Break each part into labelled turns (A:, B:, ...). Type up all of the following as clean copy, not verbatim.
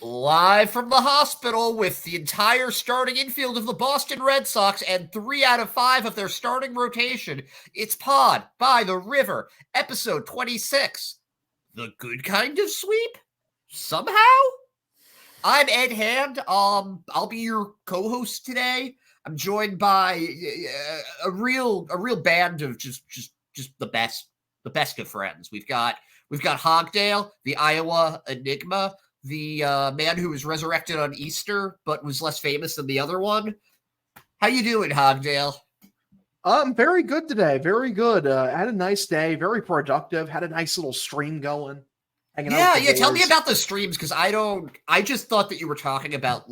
A: Live from the hospital with the entire starting infield of the Boston Red Sox and 3 out of 5 of their starting rotation, it's Pod by the River, episode 26. The good kind of sweep? Somehow? I'm Ed Hand. I'll be your co-host today. I'm joined by a real band of just the best of friends. We've got Hogdale, the Iowa Enigma, the man who was resurrected on Easter but was less famous than the other one. How you doing, Hogdale?
B: I'm very good today. Very good. Had a nice day. Very productive. Had a nice little stream going.
A: Yeah. Tell me about the streams, because I just thought that you were talking about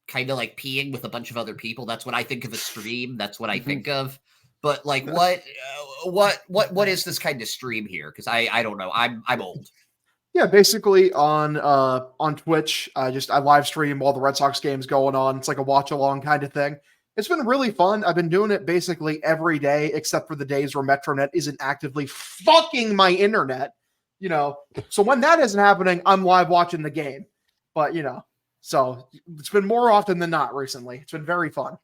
A: kind of like peeing with a bunch of other people. That's what I think of a stream. That's what I think of. But like, what is this kind of stream here? Because I don't know. I'm old.
B: Yeah, basically on Twitch, I live stream while the Red Sox game's going on. It's like a watch along kind of thing. It's been really fun. I've been doing it basically every day, except for the days where Metronet isn't actively fucking my internet. So when that isn't happening, I'm live watching the game. But so it's been more often than not recently. It's been very fun.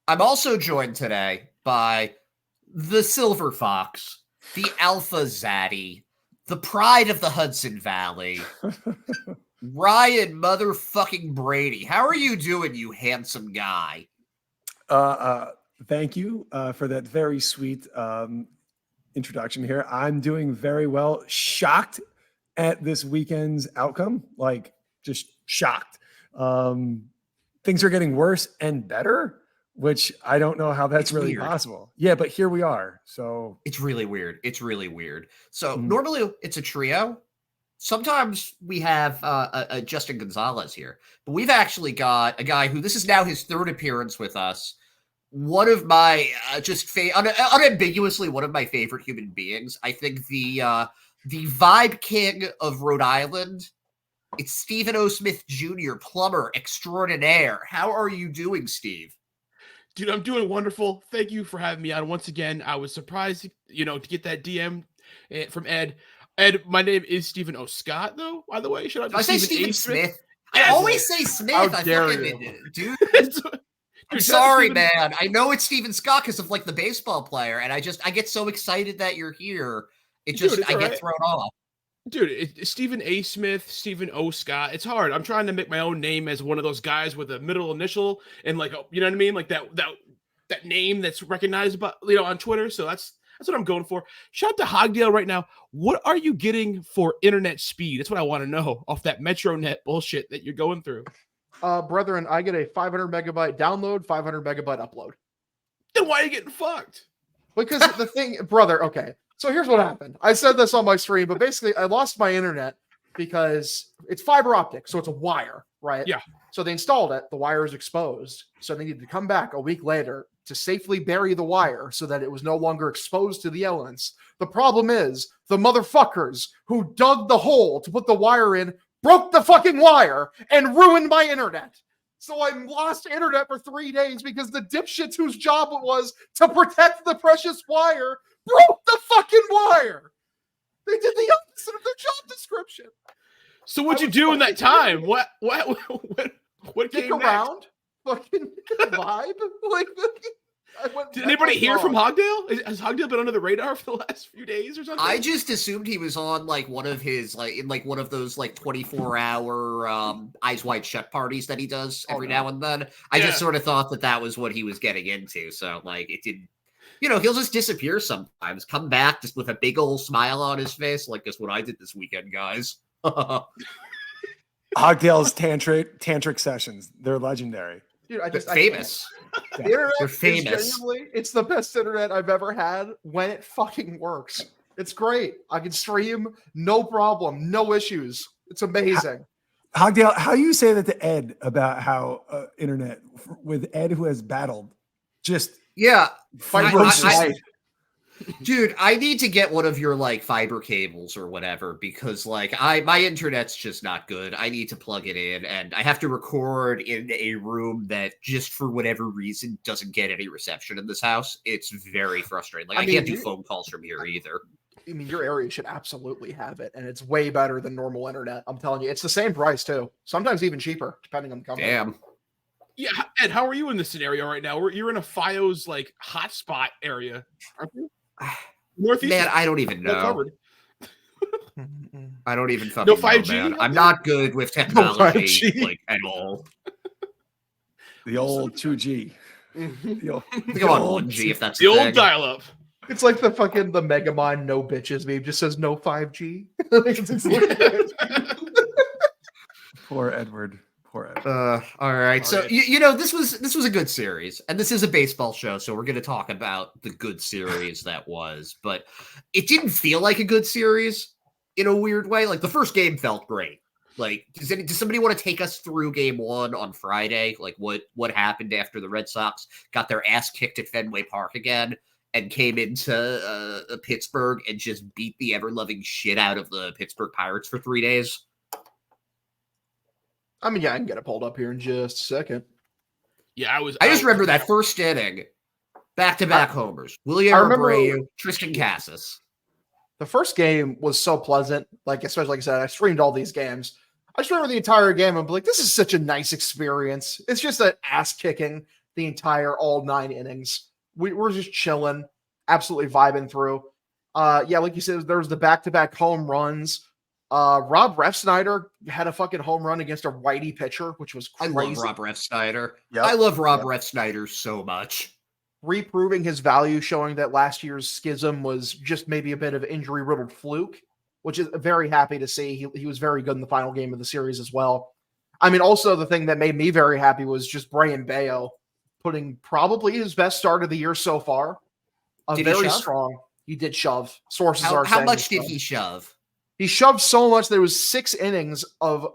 A: I'm also joined today by the Silver Fox, the Alpha Zaddy, the pride of the Hudson Valley, Ryan motherfucking Brady. How are you doing, you handsome guy?
C: Thank you for that very sweet introduction here. I'm doing very well. Shocked at this weekend's outcome. Just shocked. Things are getting worse and better, which I don't know how that's really possible. Yeah, but here we are. So
A: it's really weird. So normally it's a trio. Sometimes we have a Justin Gonzalez here, but we've actually got a guy who this is now his third appearance with us. One of my unambiguously one of my favorite human beings. I think the vibe king of Rhode Island. It's Stephen O. Smith Jr., plumber extraordinaire. How are you doing, Steve?
D: Dude, I'm doing wonderful. Thank you for having me on once again. I was surprised, to get that DM from Ed. Ed, my name is Stephen O. Scott, though, by the way. Should
A: I say Stephen Smith? I always say Smith.
B: How dare you?
A: Dude. I'm sorry, man. I know it's Stephen Scott because of the baseball player, and I get so excited that you're here. I get thrown off.
D: Dude, it's Stephen A. Smith, Stephen O. Scott. It's hard. I'm trying to make my own name as one of those guys with a middle initial and you know what I mean? Like that name that's recognized on Twitter. So that's what I'm going for. Shout out to Hogdale right now. What are you getting for internet speed? That's what I want to know off that MetroNet bullshit that you're going through.
B: Brethren, I get a 500 megabyte download, 500 megabyte upload.
D: Then why are you getting fucked?
B: Because the thing, brother, okay. So here's what happened. I said this on my stream, but basically I lost my internet because it's fiber optic. So it's a wire, right?
D: Yeah.
B: So they installed it. The wire is exposed. So they needed to come back a week later to safely bury the wire so that it was no longer exposed to the elements. The problem is the motherfuckers who dug the hole to put the wire in broke the fucking wire and ruined my internet. So I lost internet for 3 days because the dipshits whose job it was to protect the precious wire broke the fucking wire. They did the opposite of their job description.
D: So what'd you do in that time? What
B: Dick around? Fucking vibe?
D: Did anybody hear from Hogdale? Has Hogdale been under the radar for the last few days or something?
A: I just assumed he was on one of his in one of those 24-hour Eyes Wide Shut parties that he does every now and then. I just sort of thought that was what he was getting into. So it didn't. He'll just disappear sometimes, come back just with a big old smile on his face, like guess what I did this weekend, guys.
C: Hogdale's tantric sessions. They're legendary.
B: Dude,
A: they're famous.
B: The internet
A: they're famous.
B: It's the best internet I've ever had when it fucking works. It's great. I can stream, no problem, no issues. It's amazing.
C: Hogdale, how you say that to Ed about how internet with Ed who has battled just
A: dude, I need to get one of your fiber cables or whatever because my internet's just not good. I need to plug it in and I have to record in a room that just for whatever reason doesn't get any reception in this house. It's very frustrating. I can't do phone calls from here either.
B: I mean, your area should absolutely have it, and it's way better than normal internet. I'm telling you, it's the same price too. Sometimes even cheaper, depending on the company.
A: Damn.
D: Yeah, Ed, how are you in this scenario right now? You're in a FiOS like hotspot area, aren't you? Northeast.
A: Man, I don't even
D: well
A: know.
D: covered.
A: I don't even fucking
D: No
A: know,
D: 5G
A: man.
D: up
A: I'm
D: there?
A: not good with technology
B: 5G.
A: like at all.
C: The old 2G.
D: Mhm.
C: The old,
A: I think I'm on 1G if that's
D: The
A: a
D: old
A: thing.
D: dial-up.
B: It's like the fucking the Megamind no bitches meme just says no 5G.
C: Poor Edward. Poor Edward.
A: All right. So
B: Sorry.
A: you know this was a good series, and this is a baseball show, so we're going to talk about the good series that was. But it didn't feel like a good series in a weird way. Like the first game felt great. Like does somebody want to take us through game one on Friday? Like what happened after the Red Sox got their ass kicked at Fenway Park again and came into Pittsburgh and just beat the ever-loving shit out of the Pittsburgh Pirates for 3 days?
B: I mean, yeah, I can get it pulled up here in just a second.
D: Yeah,
A: I just remember that first inning, back-to-back homers. William
B: remember-
A: Abreu, Tristan Cassis.
B: The first game was so pleasant. Like, especially like I said, I streamed all these games. I just remember the entire game. I'm like, this is such a nice experience. It's just an ass kicking the entire all 9 innings. We're just chilling, absolutely vibing through. Yeah, like you said, there was the back-to-back home runs. Rob Refsnyder had a fucking home run against a righty pitcher, which was
A: I
B: crazy.
A: love Rob Refsnyder.
C: Yep.
A: I love Rob
B: Yep.
A: Refsnyder so much.
B: Reproving his value, showing that last year's schism was just maybe a bit of injury-riddled fluke, which is very happy to see. He was very good in the final game of the series as well. I mean, also the thing that made me very happy was just Brayan Bello putting probably his best start of the year so far.
A: Did he
B: Very
A: shove?
B: strong. He did shove. Sources are
A: How
B: saying
A: much
B: he
A: did
B: shoved.
A: he shove?
B: He shoved so much there was 6 innings of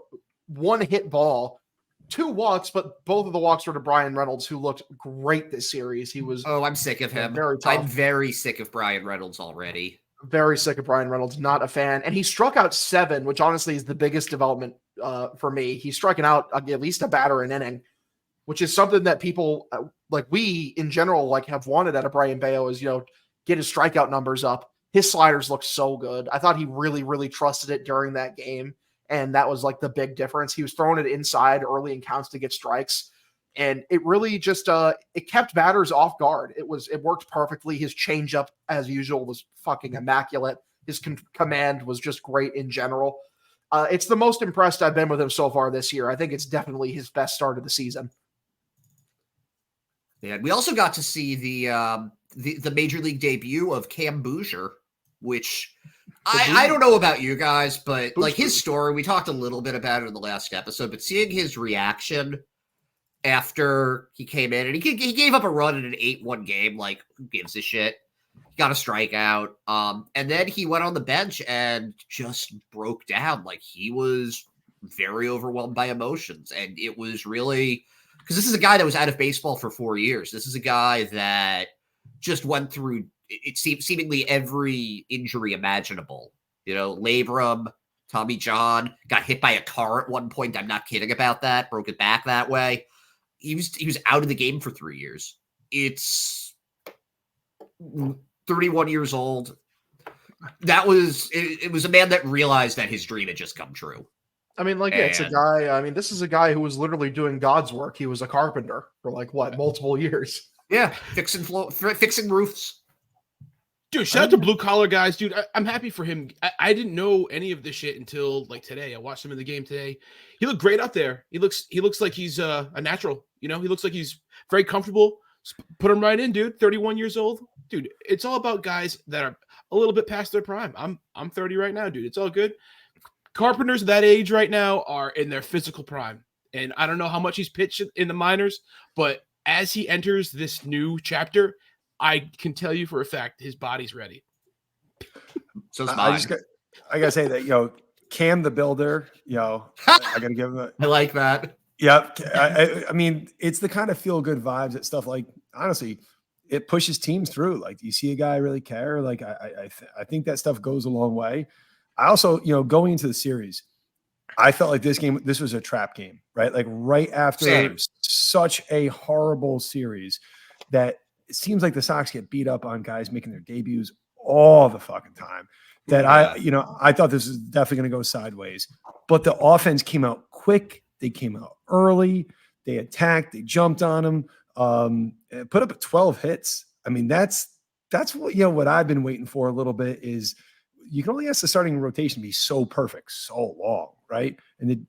B: one hit ball, 2 walks, but both of the walks were to Brian Reynolds, who looked great this series. He was
A: Oh, I'm sick of him.
B: very tough.
A: I'm very sick of Brian Reynolds already.
B: very sick of Brian Reynolds, not a fan. And he struck out 7, which honestly is the biggest development for me. He's striking out at least a batter an inning, which is something that people like we in general like have wanted out of Brayan Bello is, get his strikeout numbers up. His sliders look so good. I thought he really, really trusted it during that game. And that was like the big difference. He was throwing it inside early in counts to get strikes. And it really just it kept batters off guard. It worked perfectly. His changeup, as usual, was fucking immaculate. His command was just great in general. It's the most impressed I've been with him so far this year. I think it's definitely his best start of the season.
A: Yeah, we also got to see the major league debut of Cam Bouger, which I don't know about you guys, but like his story, we talked a little bit about it in the last episode, but seeing his reaction after he came in and he gave up a run in an 8-1 game, like who gives a shit? He got a strikeout. And then he went on the bench and just broke down. Like he was very overwhelmed by emotions. And it was really because this is a guy that was out of baseball for 4 years. This is a guy that just went through it seemingly every injury imaginable. Labrum, Tommy John, got hit by a car at one point. I'm not kidding about that. Broke it back that way. He was out of the game for 3 years. It's 31 years old. It was a man that realized that his dream had just come true.
B: I mean, it's a guy. I mean, this is a guy who was literally doing God's work. He was a carpenter for multiple years.
A: Yeah, fixing roofs.
D: Dude, shout out to blue collar guys, dude. I'm happy for him. I didn't know any of this shit until today. I watched him in the game today. He looked great out there. He looks like he's a natural. He looks like he's very comfortable. Put him right in, dude. 31 years old, dude. It's all about guys that are a little bit past their prime. I'm 30 right now, dude. It's all good. Carpenters that age right now are in their physical prime, and I don't know how much he's pitched in the minors, but as he enters this new chapter, I can tell you for a fact his body's ready.
A: So I
C: gotta say that Cam the Builder, I gotta give him
A: I like that.
C: Yep. I mean, it's the kind of feel good vibes that stuff honestly, it pushes teams through. Like, you see a guy really care. Like, I think that stuff goes a long way. I also, going into the series, I felt like this was a trap game, right? Like right after such a horrible series that it seems like the Sox get beat up on guys making their debuts all the fucking time that
A: Yeah.
C: I thought this was definitely going to go sideways. But the offense came out quick. They came out early. They attacked. They jumped on them. And put up 12 hits. I mean, that's what what I've been waiting for a little bit is you can only ask the starting rotation to be so perfect so long, right? And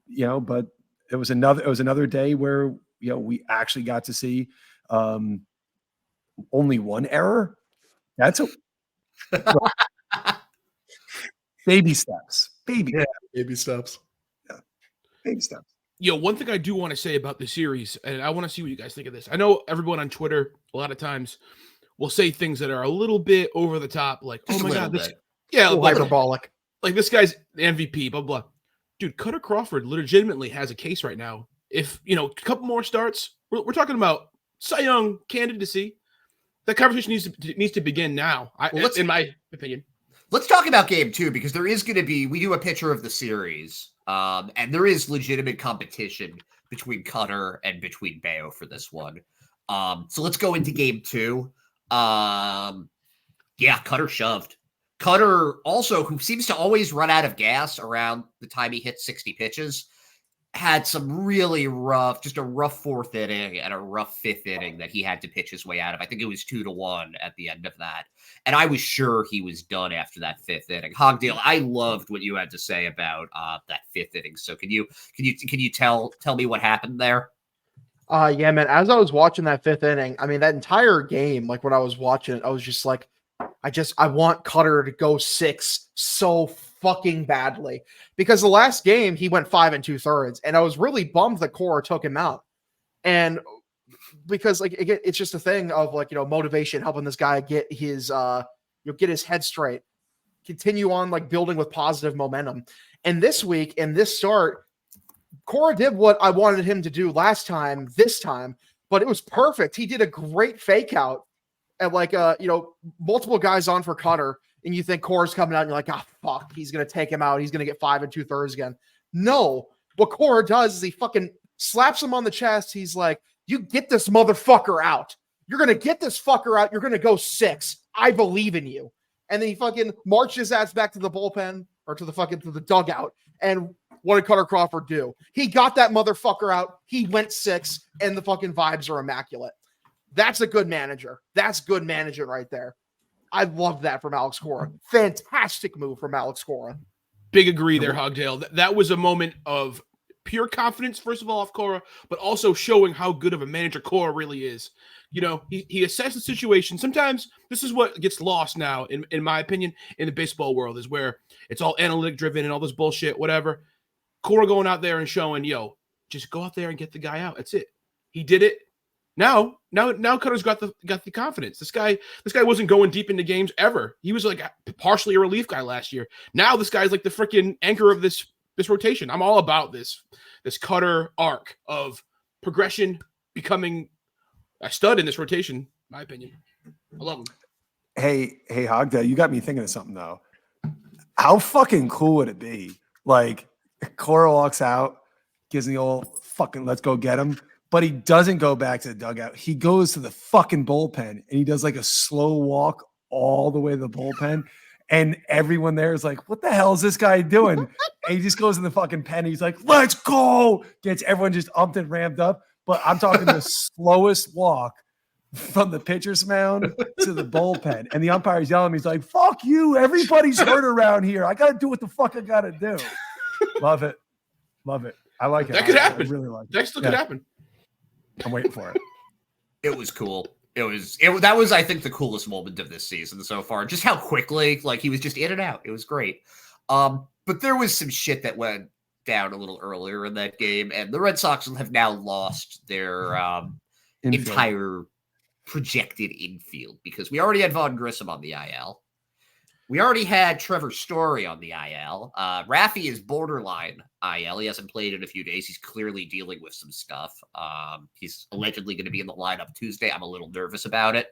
C: but it was another day where we actually got to see only one error. That's a baby steps. Baby
B: steps.
C: Yeah. Baby steps.
D: One thing I do want to say about the series, and I want to see what you guys think of this. I know everyone on Twitter a lot of times will say things that are a little bit over the top, like,
A: Just
D: oh my
A: a
D: God,
A: little
D: this,
A: bit.
B: Hyperbolic.
D: like this guy's the MVP, blah, blah. Dude, Cutter Crawford legitimately has a case right now. If, a couple more starts, we're talking about Cy Young candidacy. That conversation needs to begin now, in my opinion.
A: Let's talk about game 2 because there is going to be, we do a picture of the series, and there is legitimate competition between Cutter and between Bayo for this one. So let's go into game 2. Cutter shoved. Cutter also, who seems to always run out of gas around the time he hits 60 pitches, had some really rough, just a rough 4th inning and a rough 5th inning that he had to pitch his way out of. I think it was 2-1 at the end of that. And I was sure he was done after that 5th inning. Hogdale, I loved what you had to say about that 5th inning. So can you tell me what happened there?
B: Yeah, man. As I was watching that 5th inning, I mean, that entire game, like when I was watching it, I was just like, I want Cutter to go 6 so fucking badly because the last game he went 5 2/3, and I was really bummed that Cora took him out. And because again, it's just a thing of motivation, helping this guy get his get his head straight, continue on building with positive momentum. And this week in this start, Cora did what I wanted him to do last time, this time, but it was perfect. He did a great fake out at multiple guys on for Cutter, and you think Cora's coming out and you're like, fuck, he's going to take him out. He's going to get 5 2/3 again. No, what Cora does is he fucking slaps him on the chest. He's like, you get this motherfucker out. You're going to get this fucker out. You're going to go 6. I believe in you. And then he fucking marched his ass back to the bullpen or to the dugout. And what did Cutter Crawford do? He got that motherfucker out. He went 6, and the fucking vibes are immaculate. That's a good manager. That's good management right there. I love that from Alex Cora. Fantastic move from Alex Cora.
D: Big agree there, Hogdale. That was a moment of pure confidence, first of all, off Cora, but also showing how good of a manager Cora really is. He assessed the situation. Sometimes this is what gets lost now, in my opinion, in the baseball world, is where it's all analytic driven and all this bullshit, whatever. Cora going out there and showing, just go out there and get the guy out. That's it. He did it. Now Cutter's got the confidence. This guy wasn't going deep into games ever. He was like partially a relief guy last year. Now this guy's like the freaking anchor of this rotation. I'm all about this Cutter arc of progression, becoming a stud in this rotation, in my opinion. I love him.
C: Hey, Hogdale, you got me thinking of something though. How fucking cool would it be? Like Cora walks out, gives the old fucking let's go get him. But he doesn't go back to the dugout. He goes to the fucking bullpen and he does like a slow walk all the way to the bullpen. And everyone there is like, what the hell is this guy doing? And he just goes in the fucking pen. He's like, let's go. Gets everyone just umped and ramped up. But I'm talking the slowest walk from the pitcher's mound to the bullpen. And the umpire's yelling at me. He's like, fuck you. Everybody's hurt around here. I got to do what the fuck I got to do. Love it. Love it. I like it.
D: That could happen.
C: I really like it.
D: That still could happen.
C: I'm waiting for it.
A: It was cool. That was, I think, the coolest moment of this season so far. Just how quickly, he was just in and out. It was great. But there was some shit that went down a little earlier in that game, and the Red Sox have now lost their entire projected infield because we already had Vaughn Grissom on the IL. We already had Trevor Story on the IL. Raffy is borderline IL. He hasn't played in a few days. He's clearly dealing with some stuff. He's allegedly going to be in the lineup Tuesday. I'm a little nervous about it.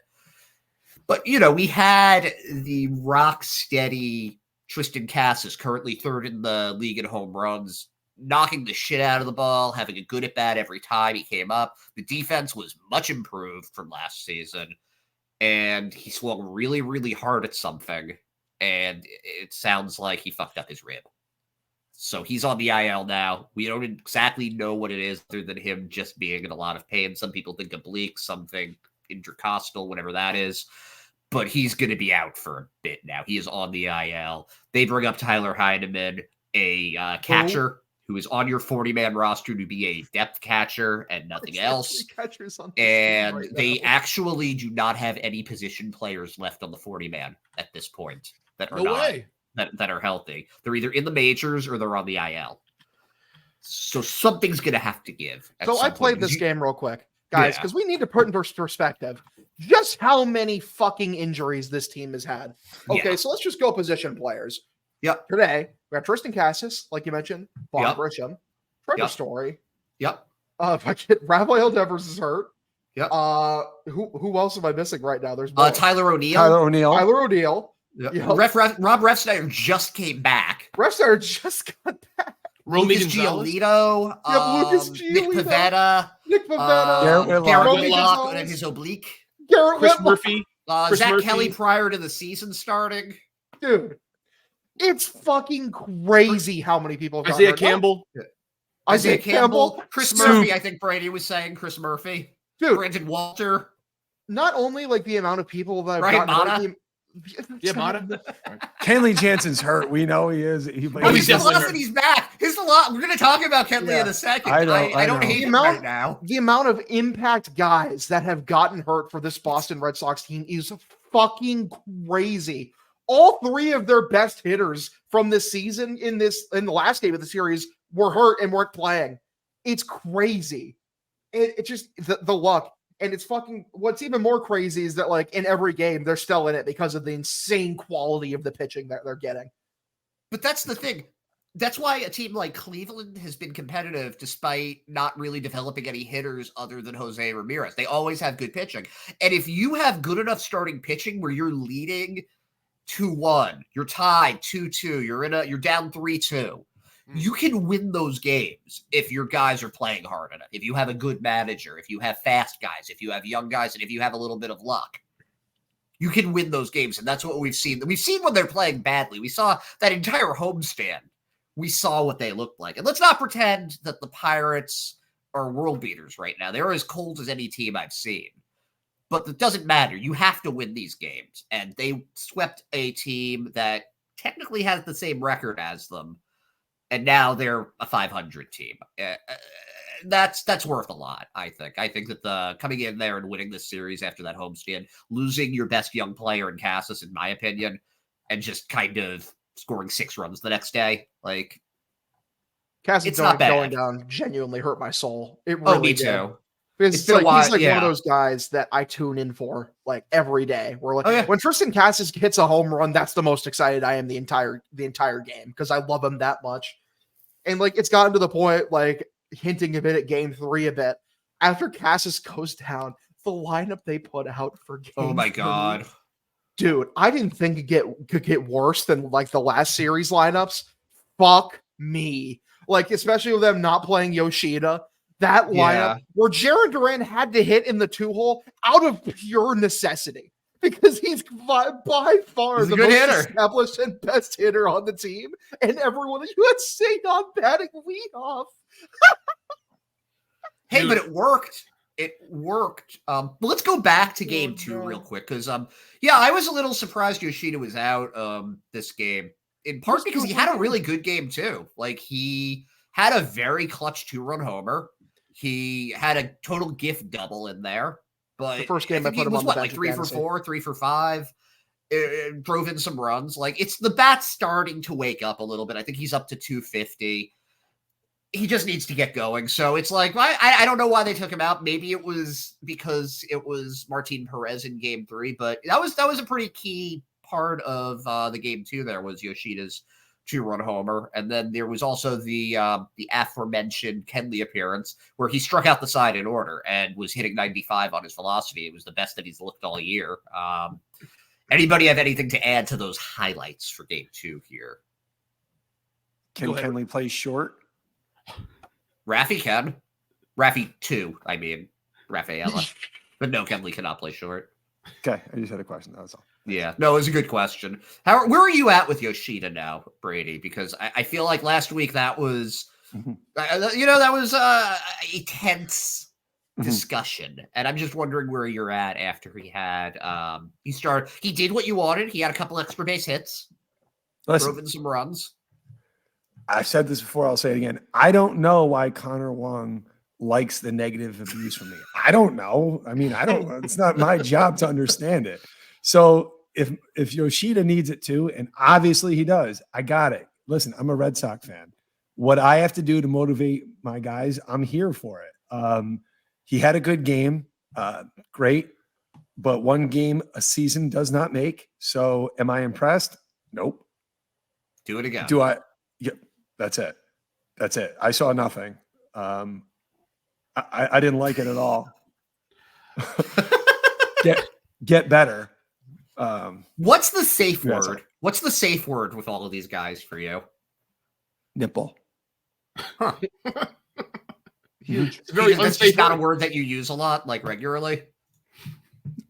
A: But, we had the rock-steady Tristan Casas, currently 3rd in the league in home runs, knocking the shit out of the ball, having a good at-bat every time he came up. The defense was much improved from last season. and he swung really, really hard at something, and it sounds like he fucked up his rib. So he's on the IL now. We don't exactly know what it is other than him just being in a lot of pain. Some people think oblique, some think intercostal, whatever that is. But he's going to be out for a bit now. He is on the IL. They bring up Tyler Heineman, a catcher who is on your 40-man roster to be a depth catcher and nothing else. And
B: right
A: they
B: now.
A: actually do not have any position players left on the 40-man at this point that are
D: No way.
A: that are healthy. They're either in the majors or they're on the IL. So something's going to have to give.
B: So I played this game real quick, guys, because we need to put into perspective just how many fucking injuries this team has had. Okay, so let's just go position players.
A: Yep.
B: Today, we got Tristan Cassis, like you mentioned, Vaughn
A: Yep.
B: Grisham, Trevor
A: Yep.
B: Story.
A: Yep.
B: Rafael Devers is hurt.
A: Yep.
B: Who else am I missing right now? There's more.
A: Tyler O'Neill.
C: Tyler O'Neill.
B: Tyler O'Neill.
A: Yep.
B: Yep.
A: Rob Refsnyder just came back.
B: Refsnyder just got back.
A: Lucas
D: Gonzalez?
A: Giolito.
B: Yep, Lucas
A: Nick
B: Giolito.
A: Pavetta.
B: Nick Pavetta.
C: Garrett Whitlock.
A: Garrett
B: Romy
A: Whitlock
B: Gonzalez.
A: and his oblique.
B: Garrett
D: Chris
B: Whitlock.
D: Murphy. Chris
A: Zach
D: Murphy.
A: Kelly prior to the season starting.
B: Dude, it's fucking crazy how many people have
D: Isaiah
B: gotten hurt.
D: Campbell.
B: Isaiah Campbell.
A: Chris
C: Soup.
A: Murphy, I think Brady was saying Chris Murphy.
B: Dude,
A: Brandon Walter.
B: not only like the amount of people that have
A: Ryan
B: gotten
A: Mata.
B: hurt.
D: Yeah, Mata.
C: Kenley Jansen's hurt. We know he is.
A: Oh,
D: he's
A: he's
D: definitely
A: lost
D: hurt.
A: and he's back. He's a lot. We're going to talk about Kenley
B: Yeah.
A: in a second.
C: I know,
A: I
C: I
A: don't
C: know.
A: hate
B: The
A: him
B: amount-
A: right now.
B: The amount of impact guys that have gotten hurt for this Boston Red Sox team is fucking crazy. All three of their best hitters from this season in the last game of the series were hurt and weren't playing. It's crazy. It just the luck. And it's fucking what's even more crazy is that like in every game they're still in it because of the insane quality of the pitching that they're getting.
A: But that's the thing. That's why a team like Cleveland has been competitive despite not really developing any hitters other than Jose Ramirez. They always have good pitching. And if you have good enough starting pitching where you're leading 2-1, you're tied 2-2, you're down 3-2, you can win those games if your guys are playing hard enough. If you have a good manager, if you have fast guys, if you have young guys, and if you have a little bit of luck, you can win those games. And that's what we've seen. We've seen when they're playing badly. We saw that entire homestand. We saw what they looked like. And let's not pretend that the Pirates are world beaters right now. They're as cold as any team I've seen. But it doesn't matter. You have to win these games. And they swept a team that technically has the same record as them. And now they're a 500 team. That's worth a lot, I think. I think that the coming in there and winning this series after that homestand, losing your best young player in Cassis, in my opinion, and just kind of scoring 6 runs the next day, like
B: Cassis
A: It's not bad.
B: going down genuinely hurt my soul. It really
A: me
B: did.
A: too.
B: Because
A: It's been a while,
B: he's like one
A: yeah.
B: of those guys that I tune in for like every day. We're like
A: Oh, yeah.
B: when Tristan Cassis hits a home run, that's the most excited I am the entire game because I love him that much. And like it's gotten to the point like hinting a bit at game 3 a bit. After Cassis goes down, the lineup they put out for game
A: Oh my
B: 3,
A: god.
B: dude, I didn't think it could get worse than like the last series lineups. Fuck me. Like, especially with them not playing Yoshida, that lineup where Jaron Duran had to hit in the 2-hole out of pure necessity because he's by far
A: He's a
B: the
A: good
B: most
A: hitter.
B: established and best hitter on the team, and everyone you had stayed on batting leadoff.
A: Hey,
D: Dude.
A: but it worked. It worked. But let's go back to game 2
B: no.
A: real quick because yeah, I was a little surprised Yoshida was out this game. In part
B: Who's
A: because he
B: doing
A: had a
B: good?
A: really good game too. Like he had a very clutch 2-run homer. He had a total gift double in there. But
B: The first game I
A: think
B: put
A: he
B: him
A: was
B: on the
A: what,
B: bench
A: like 3
B: at
A: for
B: fantasy.
A: 4, 3 for 5. Drove in some runs. Like it's the bat's starting to wake up a little bit. I think he's up to 250. He just needs to get going. So it's like, I don't know why they took him out. Maybe it was because it was Martin Perez in game 3, but that was a pretty key part of the game 2 there was Yoshida's 2-run homer. And then there was also the aforementioned Kenley appearance where he struck out the side in order and was hitting 95 on his velocity. It was the best that he's looked all year. Anybody have anything to add to those highlights for game 2 here?
C: Can
D: Go ahead.
C: Kenley play short?
A: Raffy can. Raffy 2, I mean. Rafaela. But no, Kenley cannot play short.
C: Okay, I just had a question. That was all.
A: Yeah, no, it was a good question. Where are you at with Yoshida now, Brady? Because I feel like last week that was, that was a tense discussion, and I'm just wondering where you're at after he had he did what you wanted. He had a couple extra base hits, drove in some runs.
C: I've said this before. I'll say it again. I don't know why Connor Wong likes the negative abuse from me. I don't know. I mean, it's not my job to understand it. So if Yoshida needs it too, and obviously he does, I got it. Listen, I'm a Red Sox fan. What I have to do to motivate my guys, I'm here for it. He had a good game. Great. But one game a season does not make. So am I impressed? Nope.
A: Do it again.
C: Do I? Yep. That's it. That's it. I saw nothing. I didn't like it at all. Get better.
A: What's the safe word? What's the safe word with all of these guys for you?
C: Nipple.
A: Huh.
D: It's very
A: That's just not a word that you use a lot, like regularly.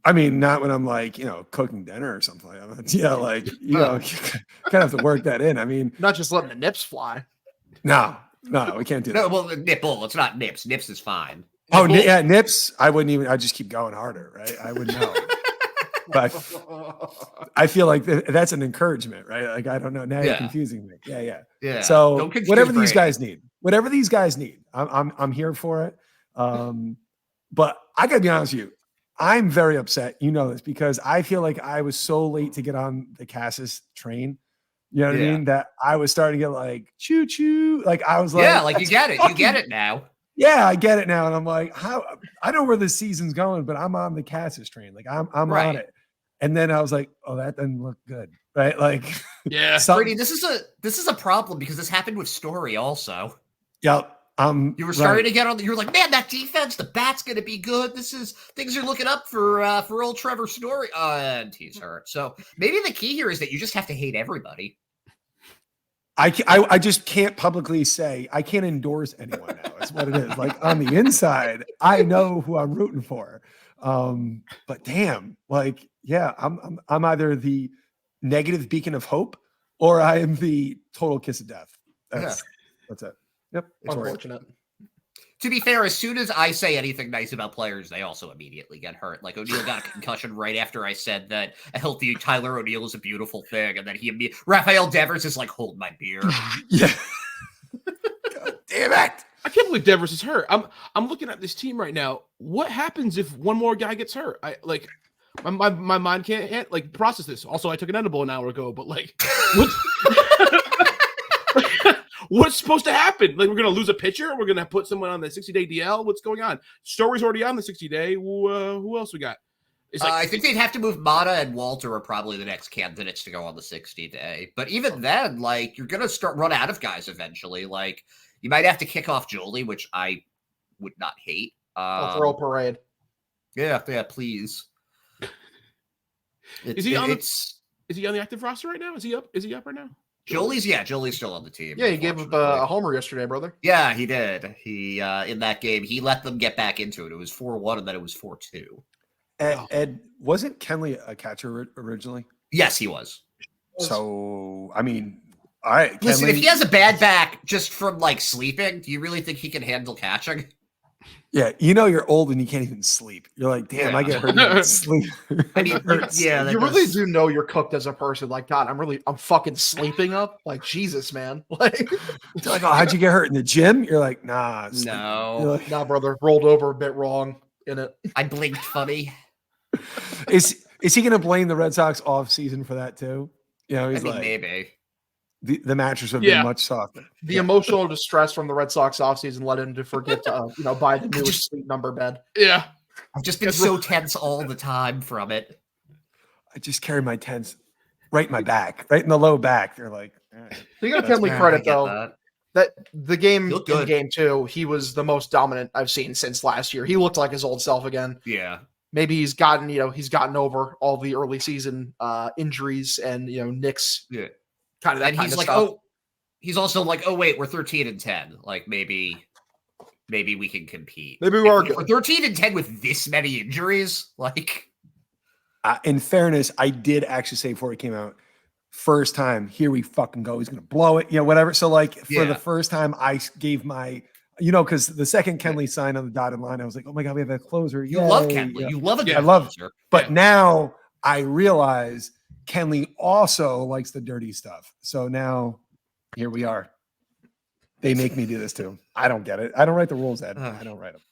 C: I mean, not when I'm like, cooking dinner or something like that. Yeah, like, you kind of have to work that in. I mean,
B: Not just letting the nips fly.
C: no, we can't do that.
A: No, well, nipple. It's not nips. Nips is fine.
C: Oh, yeah, nips. I wouldn't even. I just keep going harder, right? I would know. But I feel like that's an encouragement, right? Like, I don't know. Now you're confusing me. Yeah. So whatever these guys need, I'm here for it. But I gotta be honest with you. I'm very upset. You know this because I feel like I was so late to get on the Cassis train. You know what I mean? That I was starting to get like choo choo. Like I was like,
A: like you get it. You get it now.
C: Yeah, I get it now. And I'm like, I know where this season's going, but I'm on the Cassis train. Like I'm on it. And then I was like, oh, that doesn't look good. Right. Like,
D: yeah.
A: Brady, this is a problem because this happened with Story also.
C: Yep.
A: You were starting to get on. You're like, man, that defense, the bat's going to be good. Things are looking up for old Trevor Story, and he's hurt. So maybe the key here is that you just have to hate everybody.
C: I just can't publicly say I can't endorse anyone now. That's what it is. Like on the inside, I know who I'm rooting for. But damn, like, yeah, I'm either the negative beacon of hope or I am the total kiss of death. That's it. Yep.
B: Unfortunate.
A: To be fair, as soon as I say anything nice about players, they also immediately get hurt. Like O'Neill got a concussion right after I said that a healthy Tyler O'Neill is a beautiful thing, and then Rafael Devers is like, hold my beer.
C: Yeah. God damn it.
D: I can't believe Devers is hurt. I'm looking at this team right now. What happens if one more guy gets hurt? My mind can't process this. Also, I took an edible an hour ago, but what's supposed to happen? Like, we're going to lose a pitcher? We're going to put someone on the 60-day DL? What's going on? Story's already on the 60-day. Who else we got?
A: I think they'd have to move Mata and Walter are probably the next candidates to go on the 60-day. But even then, like, you're going to run out of guys eventually. Like, you might have to kick off Jolie, which I would not hate.
B: I'll throw a parade.
A: Yeah, please.
D: Is he on the active roster right now? Is he up right now?
A: Jolie's still on the team.
B: Yeah, he gave up a homer yesterday, brother.
A: Yeah, he did. He in that game, he let them get back into it. It was 4-1, and then it was 4-2.
C: Ed, wasn't Kenley a catcher originally?
A: Yes, he was.
C: So, I mean, all right.
A: Listen, if he has a bad back just from like sleeping, do you really think he can handle catching?
C: Yeah, you're old and you can't even sleep. You're like, damn, I get hurt in sleep.
A: I mean, yeah,
B: you really do know you're cooked as a person. Like, God, I'm fucking sleeping up. Like, Jesus, man. Like,
C: oh, how'd you get hurt in the gym? You're like, nah,
A: no,
C: like,
B: nah, brother, rolled over a bit wrong in it.
A: I blinked funny.
C: Is he going to blame the Red Sox off season for that too? He's like,
A: maybe.
C: The mattress would be much softer.
B: The emotional distress from the Red Sox offseason led him to forget to, buy the newest sleep number bed.
D: Yeah.
A: I've just been so tense all the time from it.
C: I just carry my tense right in my back, right in the low back. They're like, all right.
B: You got to Kenley credit, though, that the game in game 2, he was the most dominant I've seen since last year. He looked like his old self again.
A: Yeah.
B: Maybe he's gotten over all the early season injuries and, Nick's.
A: Yeah.
B: Kind of that
A: and
B: kind
A: he's
B: of
A: like,
B: stuff.
A: He's also like, oh wait, we're 13-10. Like maybe we can compete.
B: Maybe we are
A: good. We're 13-10 with this many injuries. Like,
C: In fairness, I did actually say before it came out, first time, here we fucking go. He's going to blow it, whatever. So like for the first time, I gave my, because the second Kenley signed on the dotted line, I was like, oh my God, we have a closer.
A: You love Kenley. You love a good closer.
C: But now I realize Kenley also likes the dirty stuff. So now here we are. They make me do this too. I don't get it. I don't write the rules, Ed. I don't write them.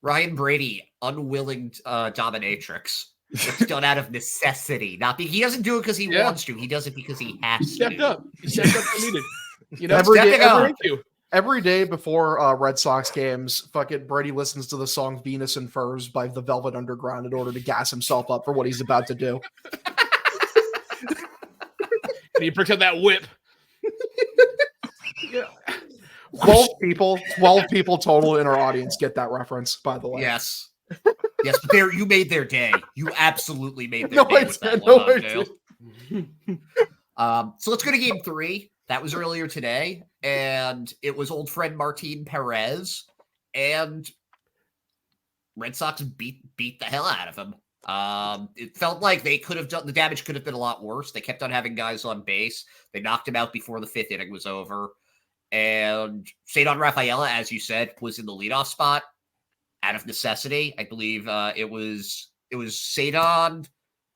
A: Ryan Brady, unwilling dominatrix. It's done out of necessity. He doesn't do it because he wants to. He does it because he has to. He stepped up when needed.
B: Every day before Red Sox games, fucking Brady listens to the song Venus and Furs by the Velvet Underground in order to gas himself up for what he's about to do.
D: And he picks up that whip.
B: 12 people total in our audience get that reference, by the way.
A: Yes. Yes, but you made their day. You absolutely made their day with that one, so let's go to game 3. That was earlier today, and it was old friend Martin Perez, and Red Sox beat the hell out of him. It felt like they could have done, the damage could have been a lot worse. They kept on having guys on base. They knocked him out before the 5th inning was over. And Cedar Rafaela, as you said, was in the leadoff spot out of necessity. I believe it was Cedar,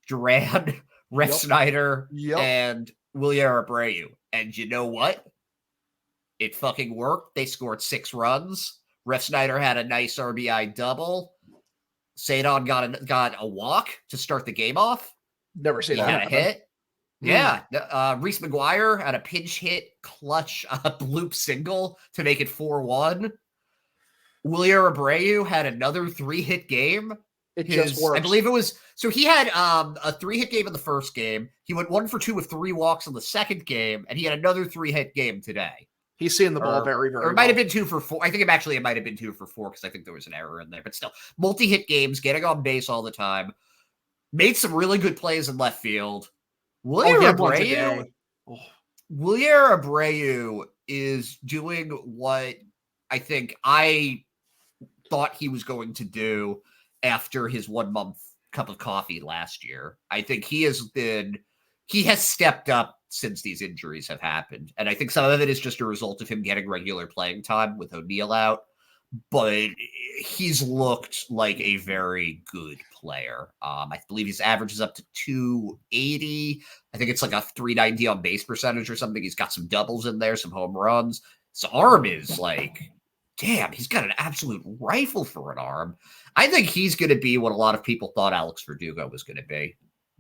A: Duran, Snyder, and Wilyer Abreu. And you know what? It fucking worked. They scored 6 runs. Snyder had a nice RBI double. Cedar got a walk to start the game off.
B: Never seen that.
A: He had a hit. Yeah. Reese McGuire had a pinch hit, clutch bloop single to make it 4-1. Wilyer Abreu had another 3-hit game.
B: Just works.
A: I believe it was, so he had a 3-hit game in the first game. He went 1 for 2 with 3 walks in the second game, and he had another 3-hit game today.
B: He's seeing the ball very, very
A: Or it might have been 2 for 4. I think it might have been 2 for 4 because I think there was an error in there. But still, multi-hit games, getting on base all the time. Made some really good plays in left field. Wilyer Abreu is doing what I think I thought he was going to do after his 1-month cup of coffee last year. I think he has stepped up since these injuries have happened. And I think some of it is just a result of him getting regular playing time with O'Neill out. But he's looked like a very good player. I believe his average is up to 280. I think it's like a 390 on base percentage or something. He's got some doubles in there, some home runs. His arm is like, damn, he's got an absolute rifle for an arm. I think he's going to be what a lot of people thought Alex Verdugo was going to be.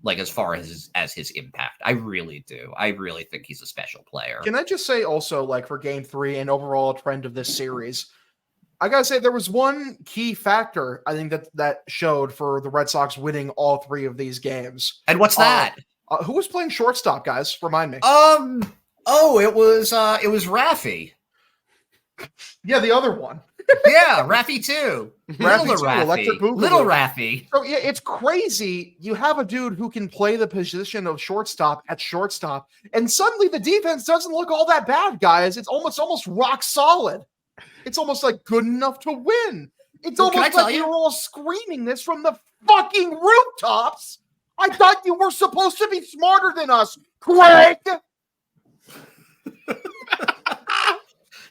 A: Like, as far as his impact. I really do. I really think he's a special player.
B: Can I just say also, like, for game 3 and overall trend of this series, I got to say there was one key factor, I think, that showed for the Red Sox winning all 3 of these games.
A: And what's that?
B: Who was playing shortstop, guys? Remind me.
A: It was Raffy.
B: Yeah, the other one.
A: Yeah, Raffy too. Little Raffy.
B: So yeah, it's crazy. You have a dude who can play the position of shortstop at shortstop, and suddenly the defense doesn't look all that bad, guys. It's almost rock solid. It's almost like good enough to win. It's almost like you're all screaming this from the fucking rooftops. I thought you were supposed to be smarter than us, Craig.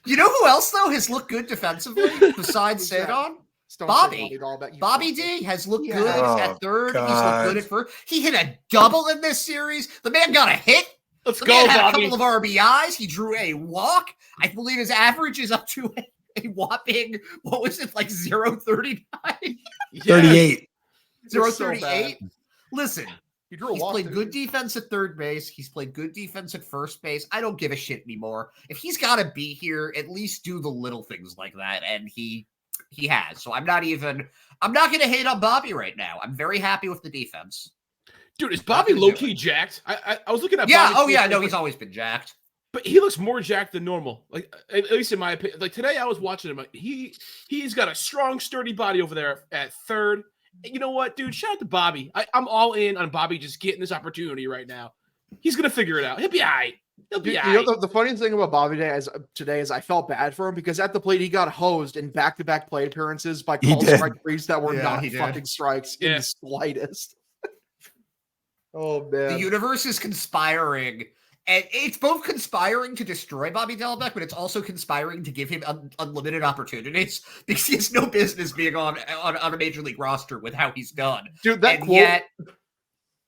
A: You know who else, though, has looked good defensively besides Cedar? Bobby. Bobby D has looked good at third. God. He's looked good at first. He hit a double in this series. The man got a hit.
D: Let's
A: the
D: go,
A: man had
D: Bobby.
A: a couple of RBIs. He drew a walk. I believe his average is up to a whopping, what was it, like 0.39?
C: 38.
A: 0.38. Listen.
B: He's
A: played good defense at third base. He's played good defense at first base. I don't give a shit anymore. If he's got to be here, at least do the little things like that. And he has. So I'm not going to hate on Bobby right now. I'm very happy with the defense.
D: Dude, is Bobby low-key jacked? I was looking at
A: Bobby.
D: Oh,
A: yeah. No, he's always been jacked.
D: But he looks more jacked than normal. Like, at least in my opinion. Like, today I was watching him. He's got a strong, sturdy body over there at third. You know what, dude? Shout out to Bobby. I'm all in on Bobby just getting this opportunity right now. He's going to figure it out. He'll be all right. He'll be all right.
B: You know, the funny thing about Bobby today is I felt bad for him because at the plate, he got hosed in back-to-back plate appearances by called strike threes that were not fucking strikes in the slightest. Oh man.
A: The universe is conspiring, and it's both conspiring to destroy Bobby Delbeck, but it's also conspiring to give him unlimited opportunities because he has no business being on a major league roster with how he's done.
B: Dude, that
A: And
B: quote.
A: yet,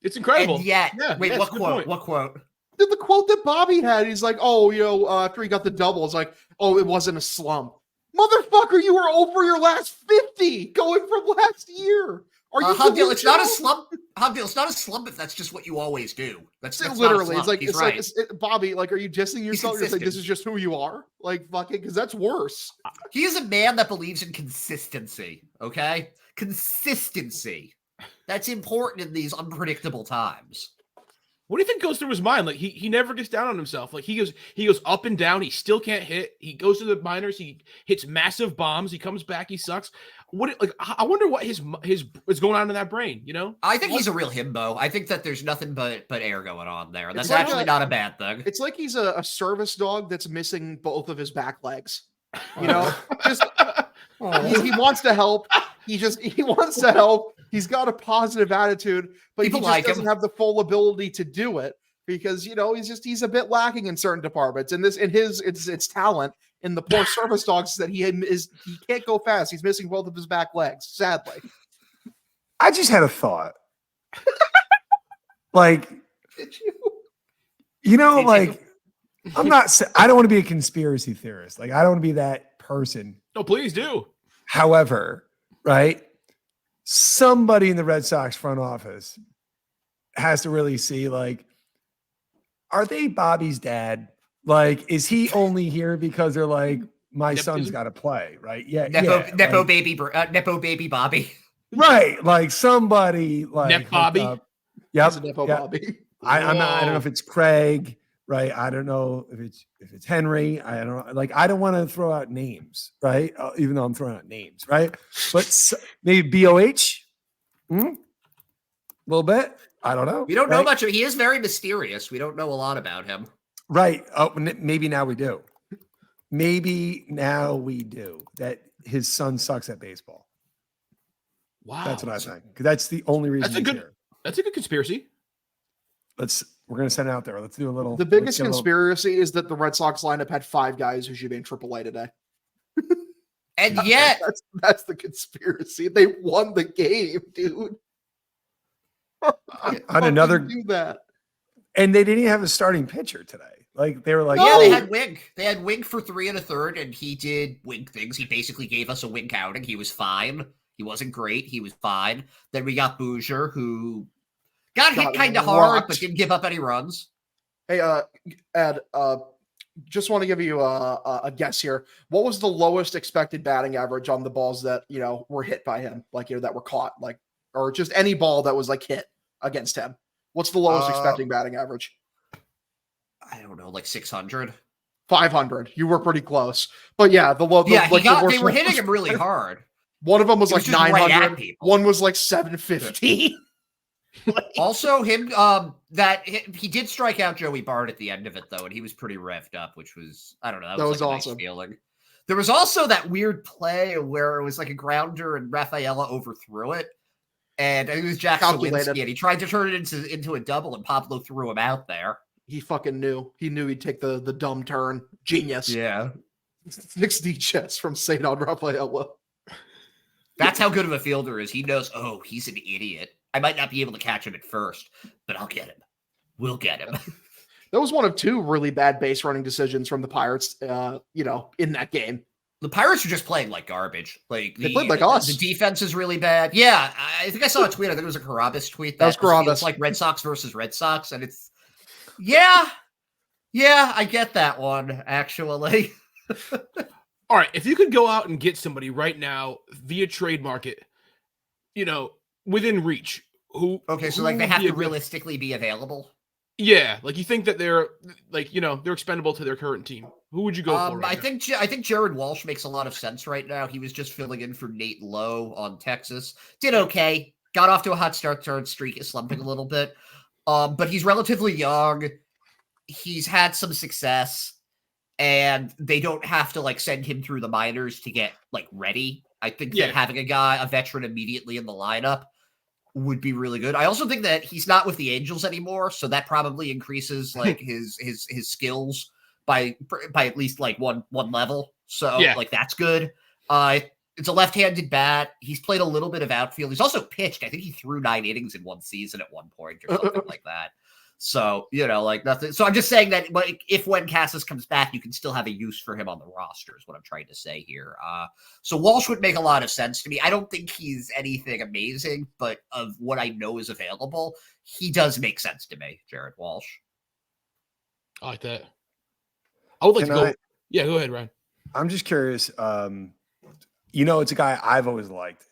D: It's incredible.
A: and yet,
D: Yeah,
A: wait,
D: yeah,
A: what
D: it's a good
A: quote?
D: point.
A: What quote?
B: The quote that Bobby had, he's like, oh, after he got the double, it's like, oh, it wasn't a slump. Motherfucker, you were over your last 50 going from last year. Are you
A: Hogdale, it's not a
B: delusional?
A: slump. Hogdale, it's not a slump if that's just what you always do. That's
B: Literally,
A: not a slump. He's right.
B: Bobby, like, are you dissing yourself? You're like,
A: consistent.
B: this is just who you are? Like, fucking, because that's worse.
A: He is a man that believes in consistency. Okay, consistency. That's important in these unpredictable times.
D: What do you think goes through his mind? Like he never gets down on himself. Like he goes up and down. He still can't hit. He goes to the minors. He hits massive bombs. He comes back. He sucks. I wonder what his is going on in that brain. You know?
A: I think he's a real himbo. I think that there's nothing but air going on there. That's
B: like
A: actually not a bad thing.
B: It's like he's a service dog that's missing both of his back legs. You know, just he wants to help. He wants to help. He's got a positive attitude, but
A: People
B: he just
A: like
B: doesn't
A: him.
B: have the full ability to do it because he's a bit lacking in certain departments. And it's talent in the poor service dogs that he can't go fast. He's missing both of his back legs, sadly.
C: I just had a thought. Like,
B: Did you?
C: Like, I don't want to be a conspiracy theorist. Like, I don't want to be that person.
D: No, please do.
C: However, right? Somebody in the Red Sox front office has to really see, like, are they Bobby's dad? Like, is he only here because they're like, my son's got to play, right? Yeah,
A: Nepo baby Bobby.
C: Right, like somebody like
D: Nep Bobby.
C: Yep,
B: He's a Nepo
C: yep.
B: Bobby.
C: I don't know if it's Craig, right? I don't know if it's Henry. I don't know. Like, I don't want to throw out names, right? Even though I'm throwing out names, right? But maybe BOH, a little bit. I don't know.
A: We don't know much. He is very mysterious. We don't know a lot about him.
C: Right. Oh, maybe now we do. Maybe now we do. That his son sucks at baseball.
D: Wow,
C: That's what I think. Because that's the only reason.
D: That's a good conspiracy.
C: We're gonna send it out there. Let's do a little.
B: The biggest conspiracy is that the Red Sox lineup had 5 guys who should be in AAA today.
A: And yet,
B: that's the conspiracy. They won the game, dude.
C: On another
B: do that.
C: And they didn't even have a starting pitcher today. Like, they were like,
A: yeah, they had Wink. They had Wink for 3 1/3, and he did Wink things. He basically gave us a Wink outing. He was fine. He wasn't great. He was fine. Then we got Bouger, who got hit kind of hard, but didn't give up any runs.
B: Hey, Ed, just want to give you a guess here. What was the lowest expected batting average on the balls that, were hit by him? Like, that were caught, like, or just any ball that was like hit against him. What's the lowest expecting batting average?
A: I don't know, like 600.
B: 500. You were pretty close. But yeah, they
A: were hitting him really hard.
B: One of them was like 900.
A: Right,
B: one was like 750.
A: Also, he did strike out Joey Bart at the end of it, though, and he was pretty revved up, which was, I don't know, that was like
B: awesome.
A: Nice feeling. There was also that weird play where it was like a grounder and Rafaela overthrew it, and it was Jack Sawinski, and he tried to turn it into a double, and Pablo threw him out there.
B: He fucking knew. He knew he'd take the dumb turn. Genius.
A: Yeah.
B: 6D chess from St. on Rafaela.
A: That's how good of a fielder is. He knows, he's an idiot. I might not be able to catch him at first, but I'll get him. We'll get him.
B: That was one of 2 really bad base running decisions from the Pirates, in that game.
A: The Pirates are just playing like garbage. Like
B: they played like us.
A: The defense is really bad. Yeah, I think I saw a tweet. I think it was a Carabas tweet.
B: That was Carabas.
A: It's like Red Sox versus Red Sox, and it's yeah, I get that one actually.
D: All right, if you could go out and get somebody right now via trade market, within reach,
A: so like they have to realistically be available.
D: Yeah, like you think that they're like, they're expendable to their current team. Who would you go for?
A: I think Jared Walsh makes a lot of sense right now. He was just filling in for Nate Lowe on Texas. Did okay. Got off to a hot start, streak is slumping a little bit. But he's relatively young. He's had some success, and they don't have to like send him through the minors to get like ready. I think that having a veteran immediately in the lineup would be really good. I also think that he's not with the Angels anymore, so that probably increases like his skills by at least like one level. So like that's good. It's a left-handed bat. He's played a little bit of outfield. He's also pitched. I think he threw 9 innings in one season at one point or something like that. So, like nothing. So I'm just saying that like, if when Casas comes back, you can still have a use for him on the roster is what I'm trying to say here. So Walsh would make a lot of sense to me. I don't think he's anything amazing, but of what I know is available, he does make sense to me, Jared Walsh.
D: I like that. I would like to go. Yeah, go ahead, Ryan.
C: I'm just curious. It's a guy I've always liked.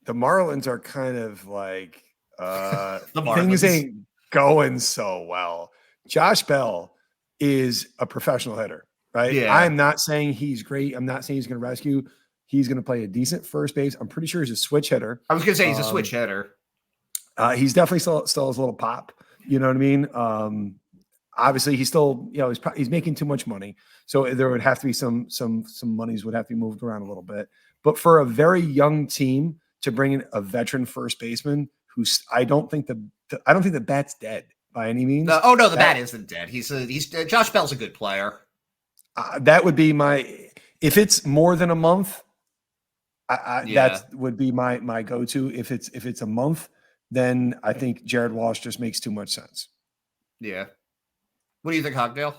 C: The Marlins are kind of like things ain't going so well. Josh Bell is a professional hitter, right?
A: Yeah.
C: I'm not saying he's great. I'm not saying he's going to rescue. He's going to play a decent first base. I'm pretty sure he's a switch hitter.
A: I was going to say he's a switch hitter.
C: He's definitely still has a little pop. You know what I mean? Obviously, he's still, he's making too much money. So there would have to be some monies would have to be moved around a little bit. But for a very young team to bring in a veteran first baseman who's, I don't think the bat's dead by any means.
A: The bat isn't dead. He's Josh Bell's a good player.
C: That would be if it's more than a month, that would be my go-to. If it's a month, then I think Jared Walsh just makes too much sense.
A: Yeah. What do you think, Hogdale?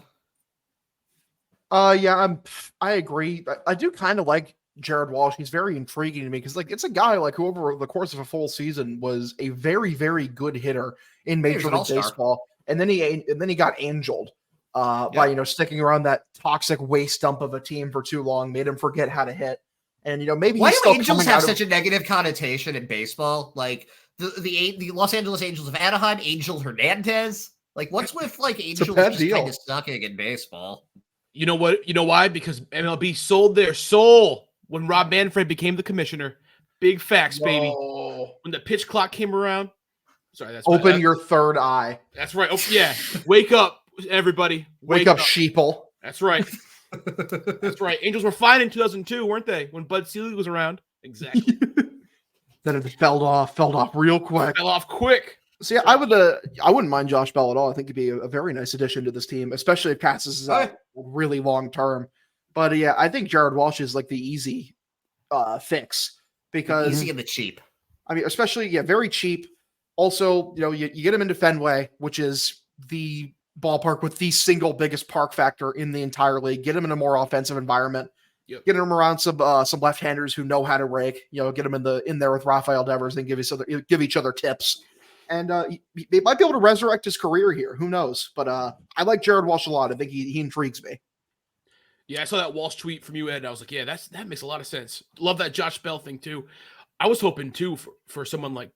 B: I agree. I do kind of like Jared Walsh. He's very intriguing to me because it's a guy who over the course of a full season was a very, very good hitter in Major League Baseball, and then he got angeled by sticking around that toxic waste dump of a team for too long, made him forget how to hit. And maybe
A: why do Angels have such a negative connotation in baseball? Like the Los Angeles Angels of Anaheim, Angel Hernandez. Like what's with Angels just kind of sucking in baseball?
D: You know what? You know why? Because MLB sold their soul when Rob Manfred became the commissioner. Big facts, baby. When the pitch clock came around. Sorry, that's
B: open your third eye.
D: That's right. Oh, yeah. Wake up, everybody.
B: Wake up, sheeple.
D: That's right. That's right. Angels were fine in 2002, weren't they? When Bud Selig was around. Exactly.
B: Then it just fell off real quick.
D: Fell off quick.
B: So yeah, I wouldn't mind Josh Bell at all. I think he'd be a very nice addition to this team, especially if Casas is out really long term. But yeah, I think Jared Walsh is the easy fix because
A: easy and the cheap.
B: I mean, especially very cheap. Also, you get him into Fenway, which is the ballpark with the single biggest park factor in the entire league. Get him in a more offensive environment.
D: Yep.
B: Get him around some left-handers who know how to rake. Get him in there with Rafael Devers and give each other tips. And they might be able to resurrect his career here. Who knows? But I like Jared Walsh a lot. I think he intrigues me.
D: Yeah, I saw that Walsh tweet from you, Ed, and I was like, yeah, that makes a lot of sense. Love that Josh Bell thing, too. I was hoping, too, for someone like,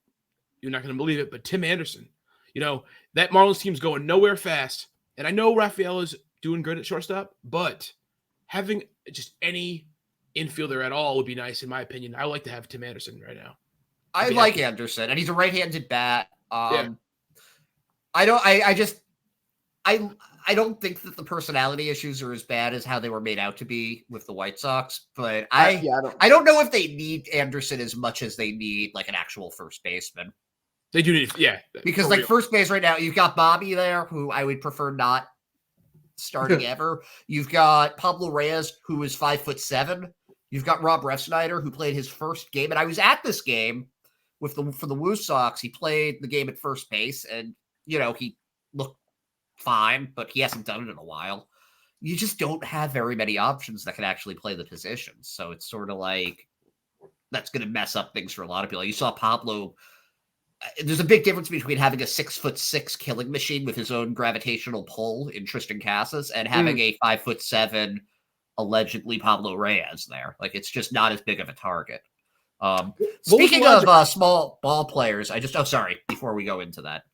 D: you're not going to believe it, but Tim Anderson. That Marlins team's going nowhere fast. And I know Rafael is doing good at shortstop, but having just any infielder at all would be nice, in my opinion. I like to have Tim Anderson right now.
A: I like Anderson, and he's a right-handed bat.
D: Yeah.
A: I don't think that the personality issues are as bad as how they were made out to be with the White Sox, but I don't know if they need Anderson as much as they need an actual first baseman.
D: They do need,
A: because first base right now, you've got Bobby there, who I would prefer not starting ever. You've got Pablo Reyes, who is 5'7". You've got Rob Refsnyder, who played his first game, and I was at this game for the Woo Sox. He played the game at first base, and he looked fine, but he hasn't done it in a while. You just don't have very many options that can actually play the positions, so it's sort of that's going to mess up things for a lot of people. You saw Pablo. There's a big difference between having a 6'6" killing machine with his own gravitational pull in Tristan Casas and having a 5'7" allegedly Pablo Reyes there. It's just not as big of a target. Speaking of small ball players, before we go into that.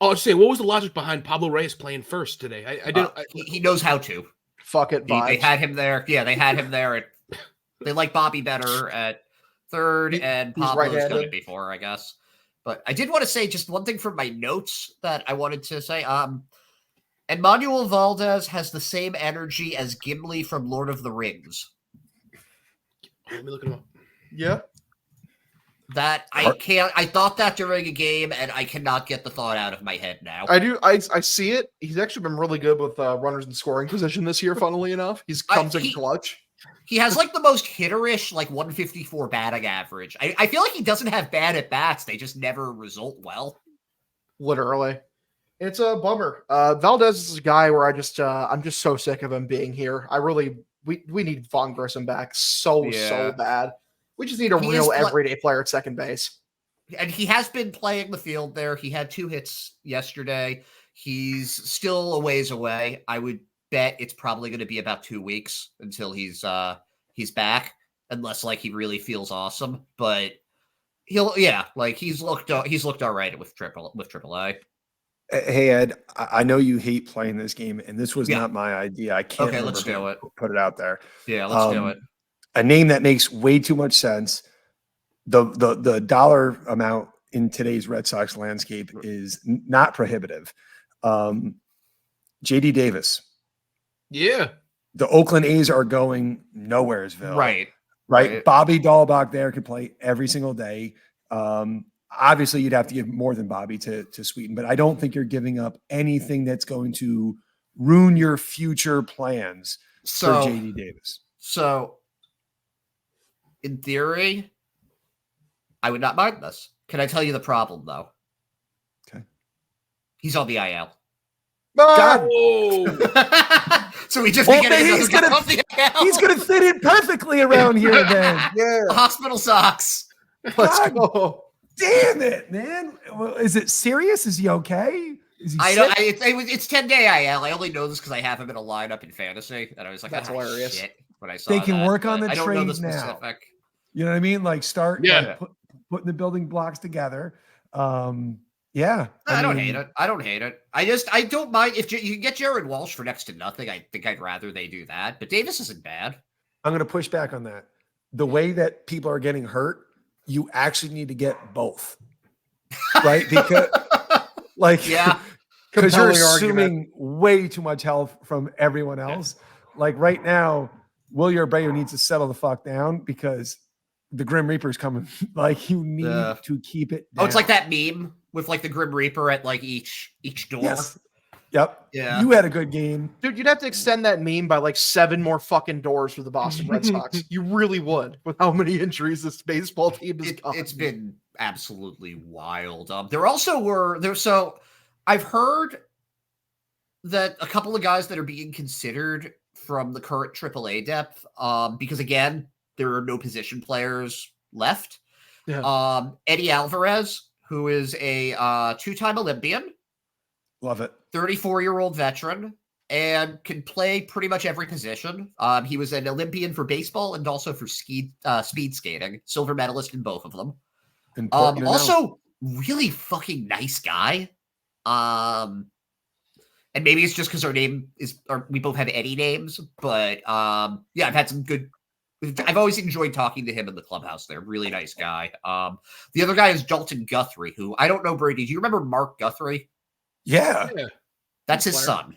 D: Oh, I was saying, what was the logic behind Pablo Reyes playing first today?
A: He knows how to.
B: Fuck it,
A: they had him there. Yeah, they had him there. They like Bobby better at third, and Pablo's done it before, I guess. But I did want to say just one thing from my notes that I wanted to say. Emmanuel Valdez has the same energy as Gimli from Lord of the Rings.
D: Let me look him up.
B: Yeah.
A: That I can't. I thought that during a game, and I cannot get the thought out of my head now.
B: I do. I see it. He's actually been really good with runners in scoring position this year. Funnily enough, he comes in clutch.
A: He has like the most hitterish, like 154 batting average. I feel like he doesn't have bad at bats. They just never result well.
B: Literally, it's a bummer. Valdez is a guy where I'm just so sick of him being here. We need Von Grissom back so bad. We just need a real everyday player at second base.
A: And he has been playing the field there. He had 2 hits yesterday. He's still a ways away. I would bet it's probably going to be about 2 weeks until he's back, unless like he really feels awesome. But he's looked all right with AAA.
C: Hey Ed, I know you hate playing this game, and this was not my idea. I can't.
A: Okay, let's do it.
C: Put it out there.
A: Yeah, let's do it.
C: A name that makes way too much sense. The dollar amount in today's Red Sox landscape is not prohibitive. JD Davis.
D: Yeah.
C: The Oakland A's are going nowheresville.
A: Right.
C: Bobby Dahlbach there could play every single day. Obviously, you'd have to give more than Bobby to sweeten, but I don't think you're giving up anything that's going to ruin your future plans for JD Davis.
A: So, in theory, I would not mind this. Can I tell you the problem, though?
C: Okay.
A: He's on the IL.
C: God.
A: So he's gonna
C: fit in perfectly around here then.
B: Yeah.
A: Hospital socks.
B: Let's go.
C: Damn it, man. Well, is it serious? Is he okay? Is he
A: sick? It's 10-day IL. I only know this because I have him in a lineup in fantasy. And I was like,
B: that's hilarious.
A: Shit, when I saw
C: they can
A: that,
C: work on the
A: I don't know the
C: trade now.
A: specific.
C: You know what I mean? Like start putting the building blocks together. Yeah.
A: I don't hate it. I don't mind if you can get Jared Walsh for next to nothing. I think I'd rather they do that. But Davis isn't bad.
C: I'm going to push back on that. The way that people are getting hurt, you actually need to get both, right? Because, because you're assuming way too much help from everyone else. Like right now, Wilyer Abreu needs to settle the fuck down because the Grim Reaper's coming. Like you need to keep it down.
A: Oh, it's like that meme with like the Grim Reaper at like each door.
C: Yes. Yep.
A: Yeah.
C: You had a good game.
B: Dude, you'd have to extend that meme by like 7 more fucking doors for the Boston Red Sox. You really would, with how many injuries this baseball team has got.
A: It's been absolutely wild. So I've heard that a couple of guys that are being considered from the current AAA depth, because again, there are no position players left.
B: Yeah.
A: Eddie Alvarez, who is a 2-time Olympian.
C: Love it.
A: 34-year-old veteran and can play pretty much every position. He was an Olympian for baseball and also for speed skating, silver medalist in both of them. Also, really fucking nice guy. And maybe it's just because we both have Eddie names, but I've had some good. I've always enjoyed talking to him in the clubhouse there. Really nice guy. The other guy is Dalton Guthrie, who I don't know, Brady. Do you remember Mark Guthrie?
C: Yeah.
A: That's his son.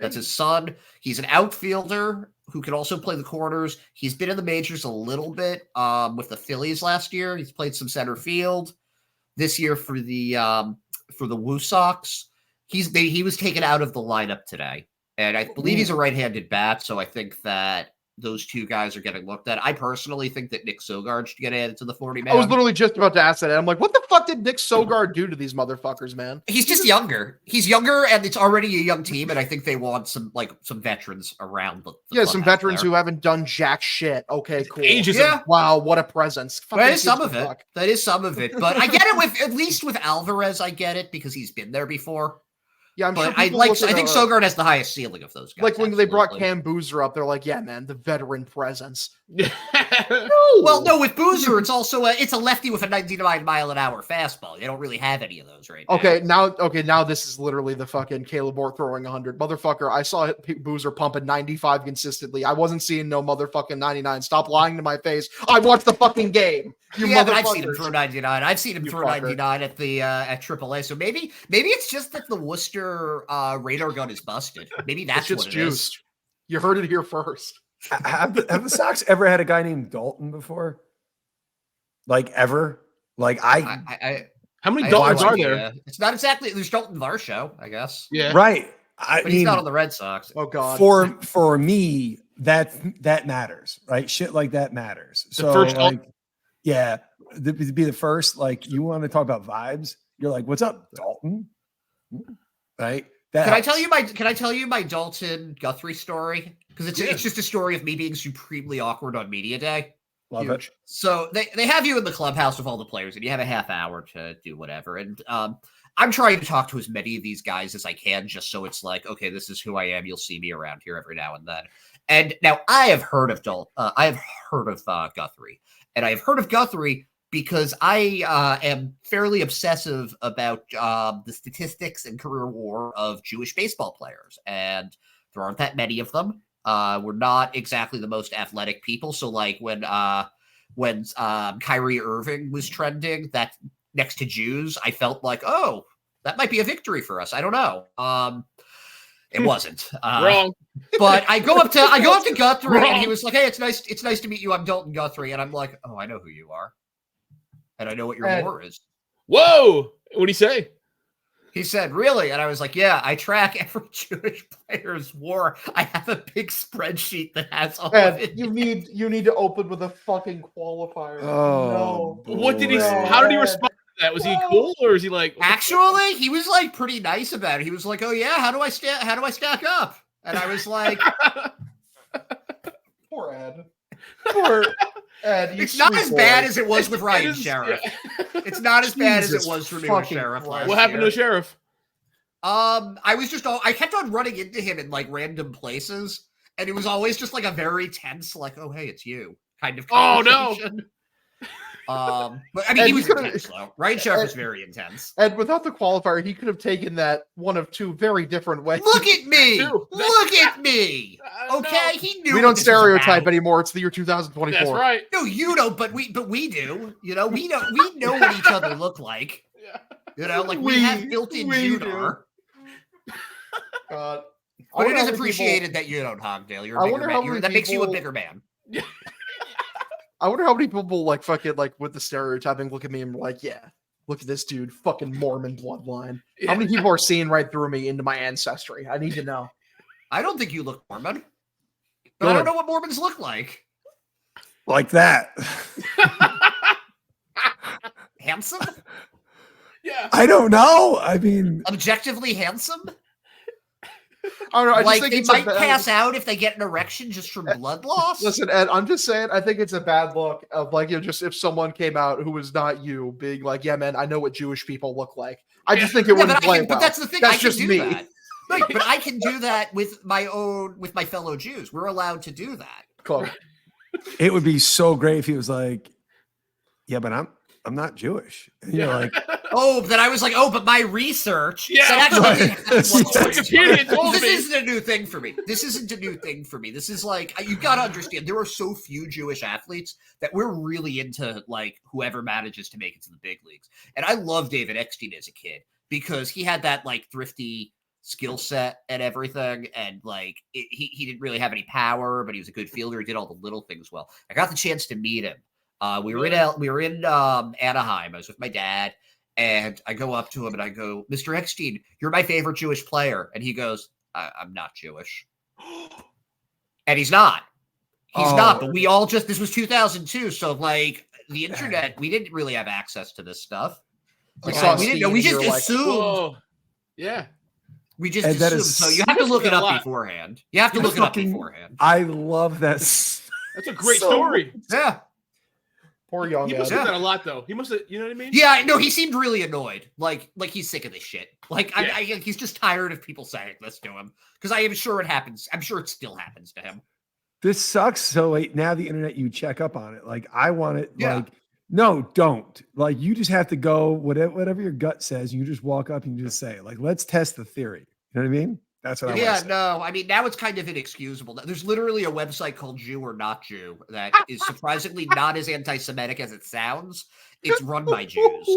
A: That's his son. He's an outfielder who can also play the corners. He's been in the majors a little bit with the Phillies last year. He's played some center field this year for the Woo Sox. He was taken out of the lineup today, and I believe he's a right-handed bat. So I think that those two guys are getting looked at. I personally think that Nick Sogard should get added to the 40-man.
B: I was literally just about to ask that. I'm like, what the fuck did Nick Sogard do to these motherfuckers, man?
A: He's just younger. He's younger, and it's already a young team, and I think they want some veterans around the
B: some veterans who haven't done jack shit. Okay, cool. Wow, what a presence.
A: That is some of it. That is some of it. But I get it at least with Alvarez, I get it because he's been there before.
B: Yeah,
A: I think Sogard has the highest ceiling of those guys.
B: Like when they brought Cam Boozer up, they're like, yeah, man, the veteran presence.
A: No, with Boozer, it's also a lefty with a 99-mile-an-hour fastball. They don't really have any of those right now.
B: Now this is literally the fucking Caleb Orr throwing 100. Motherfucker, I saw Boozer pumping 95 consistently. I wasn't seeing no motherfucking 99. Stop lying to my face. I watched the fucking game.
A: But I've seen him throw 99. I've seen him throw 99 at the at AAA. So maybe it's just that the Worcester radar gun is busted. Maybe that's what it is.
B: You heard it here first.
C: Have the Sox ever had a guy named Dalton before? Like ever? Like
D: How many
A: I
D: Daltons
A: have
D: are
A: no
D: there?
A: idea. It's not exactly. There's Dalton Varsho, I guess.
D: Yeah.
C: right.
A: But he's not on the Red Sox.
B: Oh God.
C: For me, that matters, right? Shit like that matters. So
D: first
C: like, yeah, to be the first, like you want to talk about vibes. You're like, what's up, Dalton? Right? That
A: Can I
C: helps.
A: tell you my Dalton Guthrie story? Because it's just a story of me being supremely awkward on media day.
C: Love
B: Huge.
C: it.
A: So they have you in the clubhouse with all the players, and you have a half hour to do whatever. And I'm trying to talk to as many of these guys as I can, just so it's like, okay, this is who I am. You'll see me around here every now and then. And now I have heard of Guthrie, and I have heard of Guthrie because I am fairly obsessive about the statistics and career WAR of Jewish baseball players, and there aren't that many of them. We're not exactly the most athletic people. So like when Kyrie Irving was trending, that next to Jews, I felt like, oh, that might be a victory for us. I don't know. It wasn't.
D: Wrong.
A: But I go up to Guthrie,
D: Wrong.
A: and he was like, hey, it's nice to meet you. I'm Dalton Guthrie. And I'm like, oh, I know who you are. And I know what your WAR is.
D: Whoa. What'd he say?
A: He said, really? And I was like, yeah, I track every Jewish player's WAR. I have a big spreadsheet that has all of
B: And
A: it.
B: you need to open with a fucking qualifier.
C: Oh,
B: no.
D: What did he?
B: No.
D: How did he respond to that? Was he cool or is he like?
A: Actually, he was like pretty nice about it. He was like, oh yeah, how do I stack up? And I was like,
B: Poor Ed. Poor Ed.
A: it's not as bad as it was with Ryan Sheriff.
D: Yeah.
A: It's not as bad as it
B: Jesus
A: was for me with
B: fucking
A: Sheriff
B: Christ.
A: last
D: What happened to
A: year.
D: the sheriff?
A: I kept on running into him in like random places, and it was always just like a very tense, like, oh hey, it's you kind of
D: Oh, no.
A: conversation. But I mean, he was intense though. Ryan Sheriff was very intense.
B: And without the qualifier, he could have taken that one of two very different ways.
A: Look at me!
D: Too.
A: Look at me!
D: I don't
A: Okay,
D: know.
A: he knew.
B: We
A: what
B: don't
A: this was
B: stereotype
A: about.
B: anymore. It's the year 2024.
D: That's right.
A: No, you don't, but we do. You know, we know what each other look like.
D: Yeah.
A: You know, like we have built-in
B: we
A: Judar.
B: God.
A: But it
B: wonder
A: is
B: how many
A: appreciated that you don't, Hogdale. You're a
B: I
A: bigger
B: wonder
A: man.
B: how many
A: That makes you a
B: people-
A: bigger man.
B: I wonder how many people like fucking like with the stereotyping look at me and be like, yeah, look at this dude, fucking Mormon bloodline.
D: Yeah.
B: How many people are seeing right through me into my ancestry? I need to know.
A: I don't think you look Mormon. But I don't
B: Good.
A: know what Mormons look like.
C: Like that.
A: Handsome?
D: Yeah.
C: I don't know. I mean,
A: Objectively handsome?
B: I don't know. I just
A: Like
B: think
A: they
B: it's a
A: might
B: bad-
A: pass out if they get an erection just from blood loss?
B: Listen, Ed, I'm just saying. I think it's a bad look of like, you know, just if someone came out who was not you, being like, "Yeah, man, I know what Jewish people look like." I just think it
A: Yeah,
B: wouldn't play well.
A: but that's the thing.
B: That's
A: I can
B: just
A: do
B: me.
A: that. Right, but I can do that with my fellow Jews. We're allowed to do that.
B: Cool.
C: it would be so great if he was like, "Yeah, but I'm not Jewish." And you're like,
A: Oh, then I was like, but my research
D: Yeah,
A: said actually
C: right.
A: didn't have one
D: Wikipedia told
A: This
D: me.
A: isn't a new thing for me. This isn't a new thing for me. This is like, you got to understand, there are so few Jewish athletes that we're really into like whoever manages to make it to the big leagues. And I love David Eckstein as a kid because he had that like thrifty skill set and everything. And like he didn't really have any power, but he was a good fielder. He did all the little things well. I got the chance to meet him. We were in Anaheim. I was with my dad. And I go up to him and I go, Mr. Eckstein, you're my favorite Jewish player. And he goes, I'm not Jewish. And he's not. He's not. But we all this was 2002. So, like, the internet, we didn't really have access to this stuff.
B: You
A: Like,
B: saw
A: we didn't know.
B: Steve
A: We
B: and
A: just
B: you're like,
A: assumed.
D: Whoa. Yeah.
A: We just
C: And that
A: assumed.
C: is-
A: So you have to
D: You
A: look
D: must
A: it
D: have
A: up
D: a lot.
A: beforehand. You have to
C: You're
A: look it up
C: fucking-
A: beforehand.
C: I love that.
D: That's a great
C: So-
D: story.
A: Yeah.
B: Poor young
D: He
B: Ed.
D: must have done a lot though. He must have, you know what I mean?
A: Yeah, no, he seemed really annoyed. Like he's sick of this shit. Like
D: Yeah.
A: he's just tired of people saying this to him. Because I am sure it happens. I'm sure it still happens to him.
C: This sucks. So like now the internet, you check up on it. Like I want it.
A: Yeah.
C: Like no, don't. Like you just have to go whatever your gut says. You just walk up and you just say, like, let's test the theory. You know what I mean? That's what I want
A: Yeah,
C: to say.
A: no, I mean, now it's kind of inexcusable. There's literally a website called Jew or Not Jew that is surprisingly not as anti-Semitic as it sounds. It's run by Jews.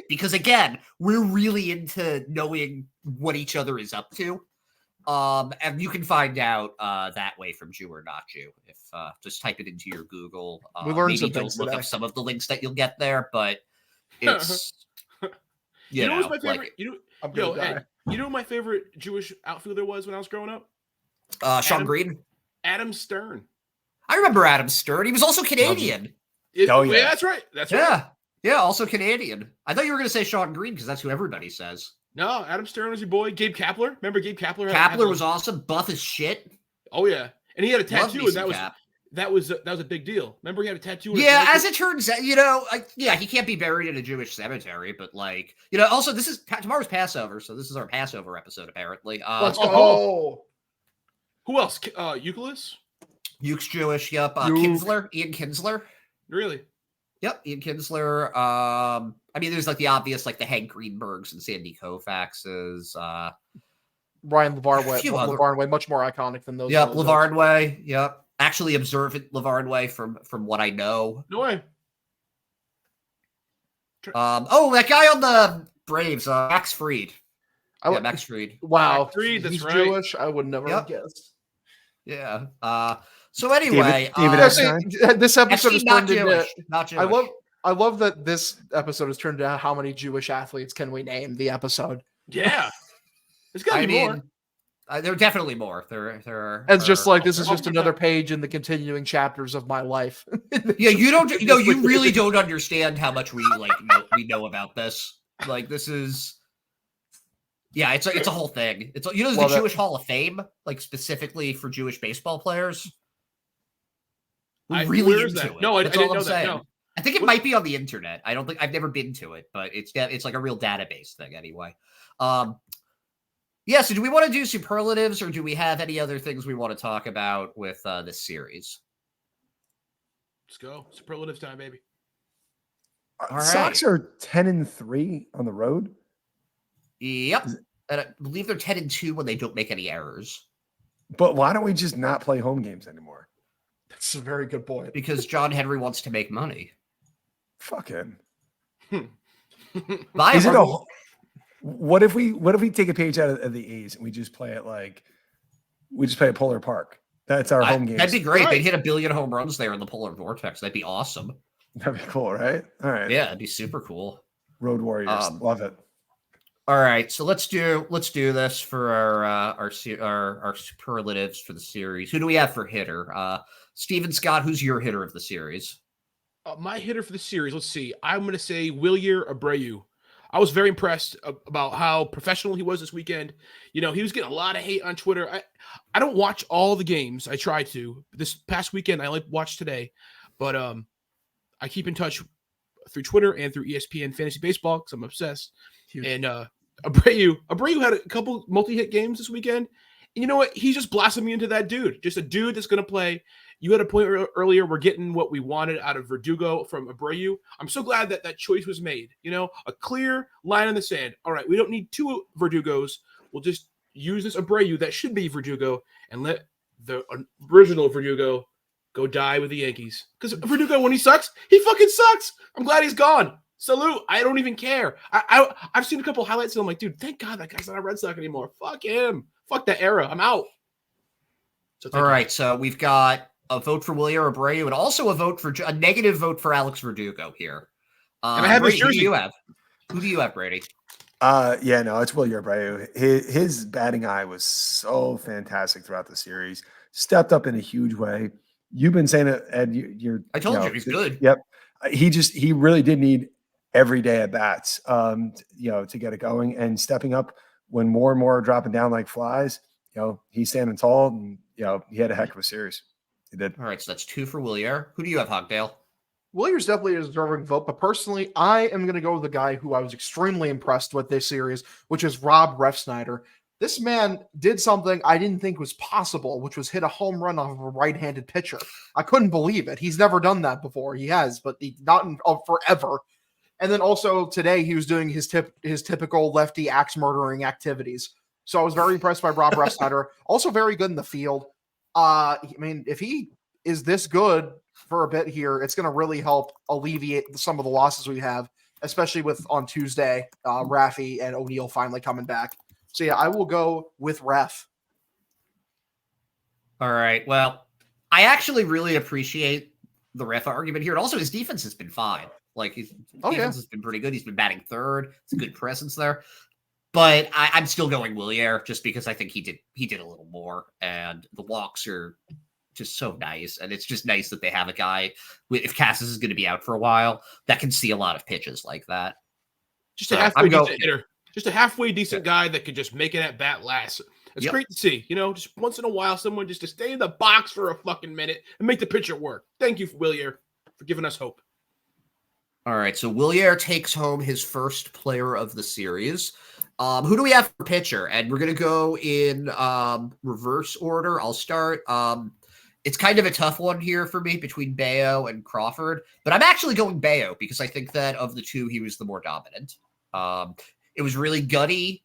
A: Because again, we're really into knowing what each other is up to. And you can find out that way from Jew or Not Jew. If just type it into your Google.
B: We learned
A: maybe
B: some
A: don't
B: things
A: look
B: today.
A: up some of the links that you'll get there, but It's
D: You know who's my
A: like,
D: favorite?
B: I'm gonna die.
D: Ed, you know who my favorite Jewish outfielder was when I was growing up?
A: Sean Green.
D: Adam Stern.
A: I remember Adam Stern. He was also Canadian.
C: Oh, yeah.
D: That's right. That's right.
A: Yeah. Yeah, also Canadian. I thought you were going to say Sean Green because that's who everybody says.
D: No, Adam Stern was your boy. Gabe Kapler. Remember Gabe Kapler?
A: Kapler was awesome. Buff as shit.
D: Oh yeah, and he had a
A: Loved
D: tattoo,
A: me
D: and
A: some
D: that was a big deal. Remember he had a tattoo.
A: Yeah, as it turns out, he can't be buried in a Jewish cemetery, but also this is tomorrow's Passover, so this is our Passover episode apparently.
B: Let's go.
D: Who else? Euclid?
A: Yuke's Jewish. Yep.
B: Uke.
A: Ian Kinsler.
D: Really?
A: Yep, Ian Kinsler. I mean, there's like the obvious, like the Hank Greenbergs and Sandy Koufaxes.
B: Ryan LeVar
A: few other-
B: Way, much more iconic than those.
A: Yep,
B: those
A: LeVar Way. Yep, actually observant LeVar Way from what I know.
D: No way.
A: That guy on the Braves, Max Fried. Max Fried.
B: Wow,
D: Max Fried, that's
B: he's
D: right.
B: Jewish. I would never have guessed.
A: Yeah. So anyway,
C: David Epstein?
B: This episode is
A: not
B: turned
A: Jewish.
B: into.
A: Not Jewish.
B: I love that this episode has turned into how many Jewish athletes can we name the episode.
D: Yeah. There's got to be more.
A: There are definitely more. There
B: It's just like this is just another page in the continuing chapters of my life.
A: Yeah, you really don't understand how much we know about this. Like this is. Yeah, it's a whole thing. It's there's the Jewish Hall of Fame, like specifically for Jewish baseball players. We're really into it.
D: No, I
A: That's
D: didn't
A: all
D: know
A: I'm
D: that.
A: saying.
D: No.
A: I think it might be on the internet. I've never been to it, but it's like a real database thing anyway. Yeah. So do we want to do superlatives, or do we have any other things we want to talk about with this series?
D: Let's go. Superlatives time, baby.
A: All
C: Sox
A: right.
C: are 10-3 on the road.
A: Yep. And I believe they're 10-2 when they don't make any errors.
C: But why don't we just not play home games anymore?
B: That's a very good point.
A: Because John Henry wants to make money.
C: Fuck him. What if we take a page out of the A's and we just play at Polar Park? That's our home game.
A: That'd be great.
D: Right.
A: They'd hit 1 billion home runs there in the polar vortex. That'd be awesome.
C: That'd be cool, right? All right.
A: Yeah, it'd be super cool.
C: Road Warriors. Love it.
A: All right, so let's do this for our superlatives for the series. Who do we have for hitter? Steven Scott, who's your hitter of the series?
D: My hitter for the series, let's see. I'm going to say Wilyer Abreu. I was very impressed about how professional he was this weekend. He was getting a lot of hate on Twitter. I don't watch all the games. I try to. This past weekend, I only watched today. But I keep in touch through Twitter and through ESPN Fantasy Baseball because I'm obsessed.
C: Huge.
D: And Abreu had a couple multi-hit games this weekend. And you know what? He's just blossomed me into that dude. Just a dude that's going to play. You had a point earlier. We're getting what we wanted out of Verdugo from Abreu. I'm so glad that choice was made. A clear line in the sand. All right, we don't need two Verdugos. We'll just use this Abreu that should be Verdugo and let the original Verdugo go die with the Yankees. Because Verdugo, when he sucks, he fucking sucks. I'm glad he's gone. Salute. I don't even care. I've seen a couple highlights and I'm like, dude, thank God that guy's not a Red Sox anymore. Fuck him. Fuck that era. I'm out. So
A: All right, so we've got a vote for Wilyer Abreu and also a negative vote for Alex Verdugo here.
D: And I have his
A: Brady,
D: jersey.
A: Who do you have, Brady?
C: It's Wilyer Abreu. His batting eye was so fantastic throughout the series. Stepped up in a huge way. You've been saying it, Ed.
A: I told you he's good.
C: Yep. He really did need everyday at bats, to get it going and stepping up when more and more are dropping down like flies. He's standing tall and he had a heck of a series. He did.
A: All right, so that's 2 for Wilyer. Who do you have, Hogdale?
B: Williers definitely a deserving vote, but personally, I am going to go with the guy who I was extremely impressed with this series, which is Rob Refsnyder. This man did something I didn't think was possible, which was hit a home run off of a right-handed pitcher. I couldn't believe it. He's never done that before. He has, but not in forever. And then also today, he was doing his typical lefty axe murdering activities. So I was very impressed by Rob Refsnyder. Also very good in the field. If he is this good for a bit here, it's going to really help alleviate some of the losses we have, especially with on Tuesday, Raffy and O'Neal finally coming back. So yeah, I will go with Ref.
A: All right. Well, I actually really appreciate the Ref argument here. And also his defense has been fine. Like his
B: Oh,
A: defense has been pretty good. He's been batting third. It's a good presence there. But I'm still going Willier just because I think he did a little more, and the walks are just so nice, and it's just nice that they have a guy, if Cassis is going to be out for a while, that can see a lot of pitches like that.
D: Just a halfway decent hitter. Just a halfway decent guy that could just make it at bat last. It's great to see. Just once in a while, someone just to stay in the box for a fucking minute and make the pitcher work. Thank you, Willier, for giving us hope.
A: All right, so Willier takes home his first player of the series. Who do we have for pitcher? And we're going to go in reverse order. I'll start. It's kind of a tough one here for me between Bayo and Crawford, but I'm actually going Bayo because I think that of the two, he was the more dominant. It was really gutty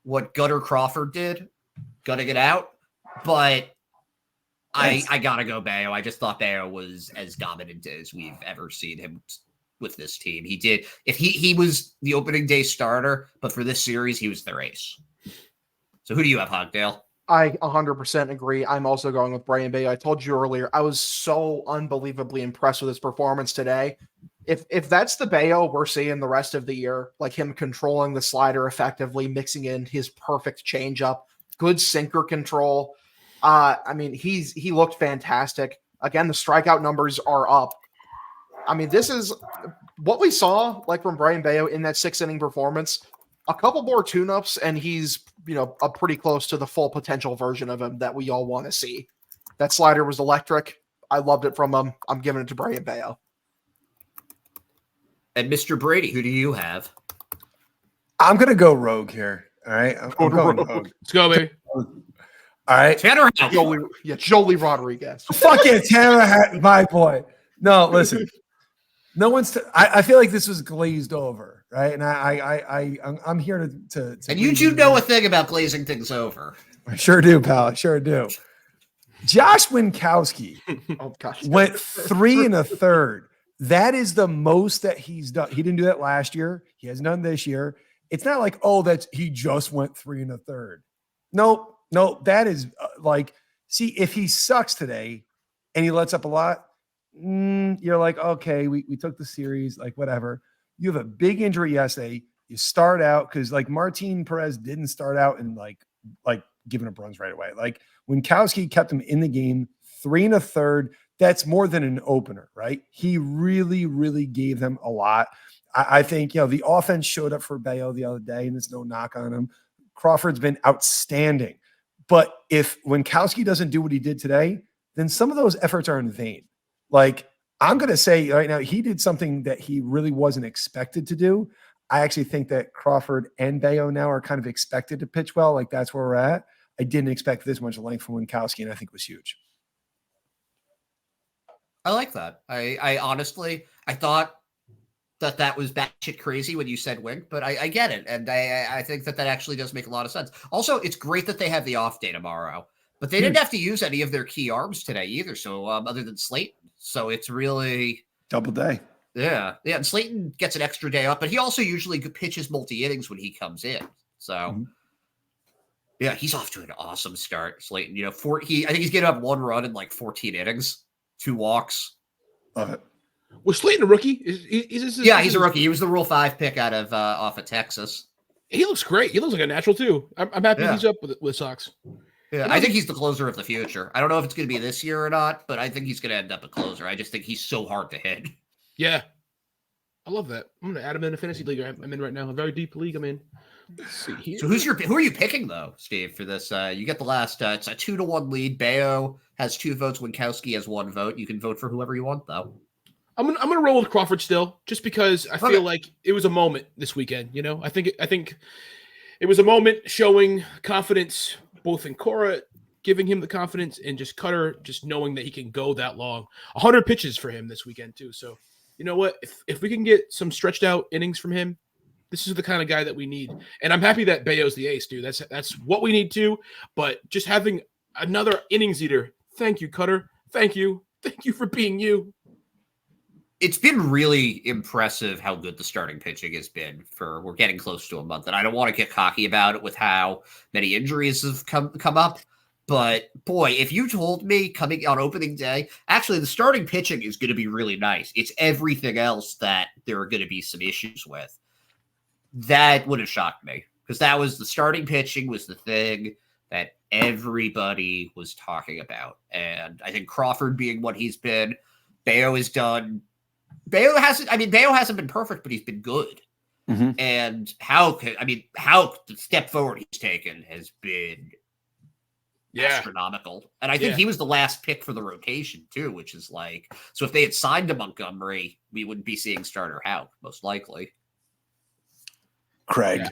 A: what Gutter Crawford did, gutting it out, but I got to go Bayo. I just thought Bayo was as dominant as we've ever seen him with this team. He was the opening day starter, but for this series, he was their ace. So who do you have, Hogdale?
B: I 100% agree. I'm also going with Brian Bayo. I told you earlier, I was so unbelievably impressed with his performance today. If that's the Bayo we're seeing the rest of the year, like him controlling the slider effectively, mixing in his perfect changeup, good sinker control. He looked fantastic. Again, the strikeout numbers are up. This is what we saw like from Brian Bayo in that 6-inning performance. A couple more tune-ups, and he's a pretty close to the full potential version of him that we all want to see. That slider was electric. I loved it from him. I'm giving it to Brian Bayo.
A: And Mr. Brady, who do you have?
C: I'm gonna go rogue here. All right, I'm going rogue.
D: Let's go, baby.
C: All right,
A: Tanner
B: Jolie Rodriguez.
C: Fuck it, Tanner, my boy. No, listen. No one's. I feel like this was glazed over, right? And I'm here to
A: and you do know a thing about glazing things over.
C: I sure do, pal. I sure do. Josh Winkowski went 3 1/3. That is the most that he's done. He didn't do that last year. He has none this year. It's not like, he just went 3 1/3. Nope. That is see, if he sucks today and he lets up a lot, you're like, okay, we took the series, like whatever. You have a big injury yesterday. You start out because Martin Perez didn't start out and like giving up runs right away. Like Winkowski kept him in the game 3 1/3. That's more than an opener, right? He really, really gave them a lot. I think, the offense showed up for Bayo the other day, and there's no knock on him. Crawford's been outstanding. But if Winkowski doesn't do what he did today, then some of those efforts are in vain. I'm going to say right now, he did something that he really wasn't expected to do. I actually think that Crawford and Bayo now are kind of expected to pitch well. That's where we're at. I didn't expect this much length from Winkowski, and I think it was huge.
A: I like that. I honestly, I thought that was batshit crazy when you said Wink, but I get it. And I think that actually does make a lot of sense. Also, it's great that they have the off day tomorrow, but they didn't have to use any of their key arms today either. So other than Slayton. So it's really
C: double day.
A: Yeah. And Slayton gets an extra day off, but he also usually pitches multi-innings when he comes in. So yeah, he's off to an awesome start. Slayton, I think he's getting up 1 run in 14 innings. 2 walks.
D: Was Slayton a rookie?
A: He's a rookie. He was the Rule 5 pick out of off of Texas.
D: He looks great. He looks like a natural too. I'm happy he's up with Sox.
A: Yeah, I think he's the closer of the future. I don't know if it's going to be this year or not, but I think he's going to end up a closer. I just think he's so hard to hit.
D: Yeah, I love that. I'm going to add him in a fantasy league I'm in right now. A very deep league I'm in. Let's see here.
A: So who are you picking though, Steve, for this? You get the last. It's a 2-1 lead. Bayo has 2 votes. Winkowski has 1 vote. You can vote for whoever you want though.
D: I'm gonna roll with Crawford still, just because I feel like it was a moment this weekend. I think it was a moment showing confidence both in Cora, giving him the confidence, and just Cutter, just knowing that he can go that long. 100 pitches for him this weekend too. So you know what? If we can get some stretched out innings from him, this is the kind of guy that we need. And I'm happy that Bayo's the ace, dude. That's what we need too. But just having another innings eater. Thank you, Cutter. Thank you. Thank you for being you.
A: It's been really impressive how good the starting pitching has been we're getting close to a month. And I don't want to get cocky about it with how many injuries have come up, But boy, if you told me coming on opening day, actually the starting pitching is going to be really nice. It's everything else that there are going to be some issues with. That would have shocked me because that was the starting pitching was the thing that everybody was talking about. And I think Crawford being what he's been, Bayo is done. Bayo hasn't been perfect, but he's been good.
C: Mm-hmm.
A: And how the step forward he's taken has been astronomical. And I think he was the last pick for the rotation too, which is like, so if they had signed to Montgomery, we wouldn't be seeing starter Houck, most likely.
C: Craig.
B: Yeah.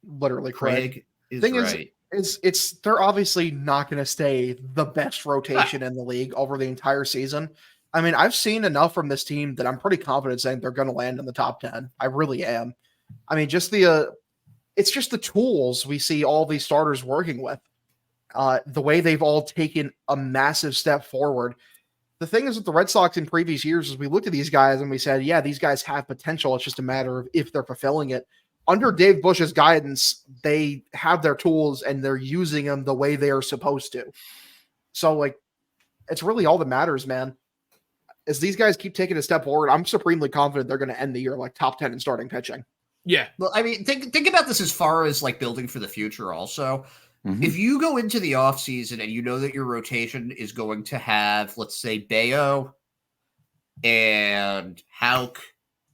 B: Literally Craig.
A: Is
B: thing
A: right.
B: It's they're obviously not going to stay the best rotation in the league over the entire season. I mean, I've seen enough from this team that I'm pretty confident saying they're going to land in the top 10. I really am. I mean, just it's just the tools we see all these starters working with. The way they've all taken a massive step forward. The thing is with the Red Sox in previous years is we looked at these guys and we said, yeah, these guys have potential. It's just a matter of if they're fulfilling it. Under Dave Bush's guidance, they have their tools and they're using them the way they are supposed to. So, like, it's really all that matters, man. As these guys keep taking a step forward, I'm supremely confident they're going to end the year like top 10 in starting pitching.
D: Yeah.
A: Well, I mean, think about this as far as like building for the future also.
C: Mm-hmm.
A: If you go into the offseason and you know that your rotation is going to have, let's say, Bayo and Houck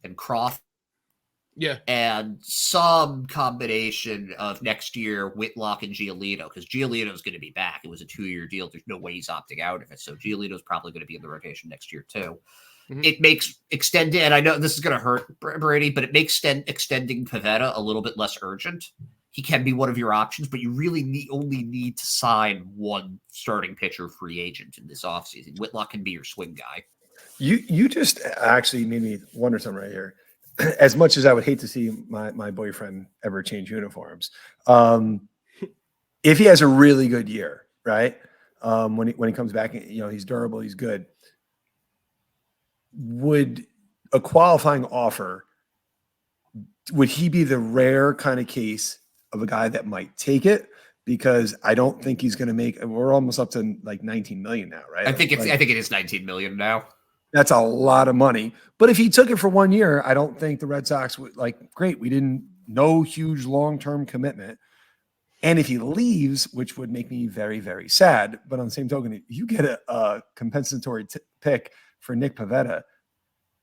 A: and Croft, and some combination of next year Whitlock and Giolito, because Giolito's going to be back. It was a 2-year deal. There's no way he's opting out of it. So Giolito's probably going to be in the rotation next year too. Mm-hmm. It makes extending, and I know this is going to hurt Brady, but it makes extending Pivetta a little bit less urgent. He can be one of your options, but you really only need to sign one starting pitcher free agent in this offseason. Whitlock can be your swing guy.
C: You just actually made me wonder something right here. As much as I would hate to see my boyfriend ever change uniforms, if he has a really good year, right? When he comes back, he's durable, he's good. Would a qualifying offer, would he be the rare kind of case of a guy that might take it? Because I don't think he's going to make. We're almost up to like 19 million now, right?
A: I think it is 19 million now.
C: That's a lot of money. But if he took it for 1 year, I don't think the Red Sox would great. We didn't, no huge long-term commitment. And if he leaves, which would make me very, very sad. But on the same token, if you get a compensatory pick for Nick Pivetta,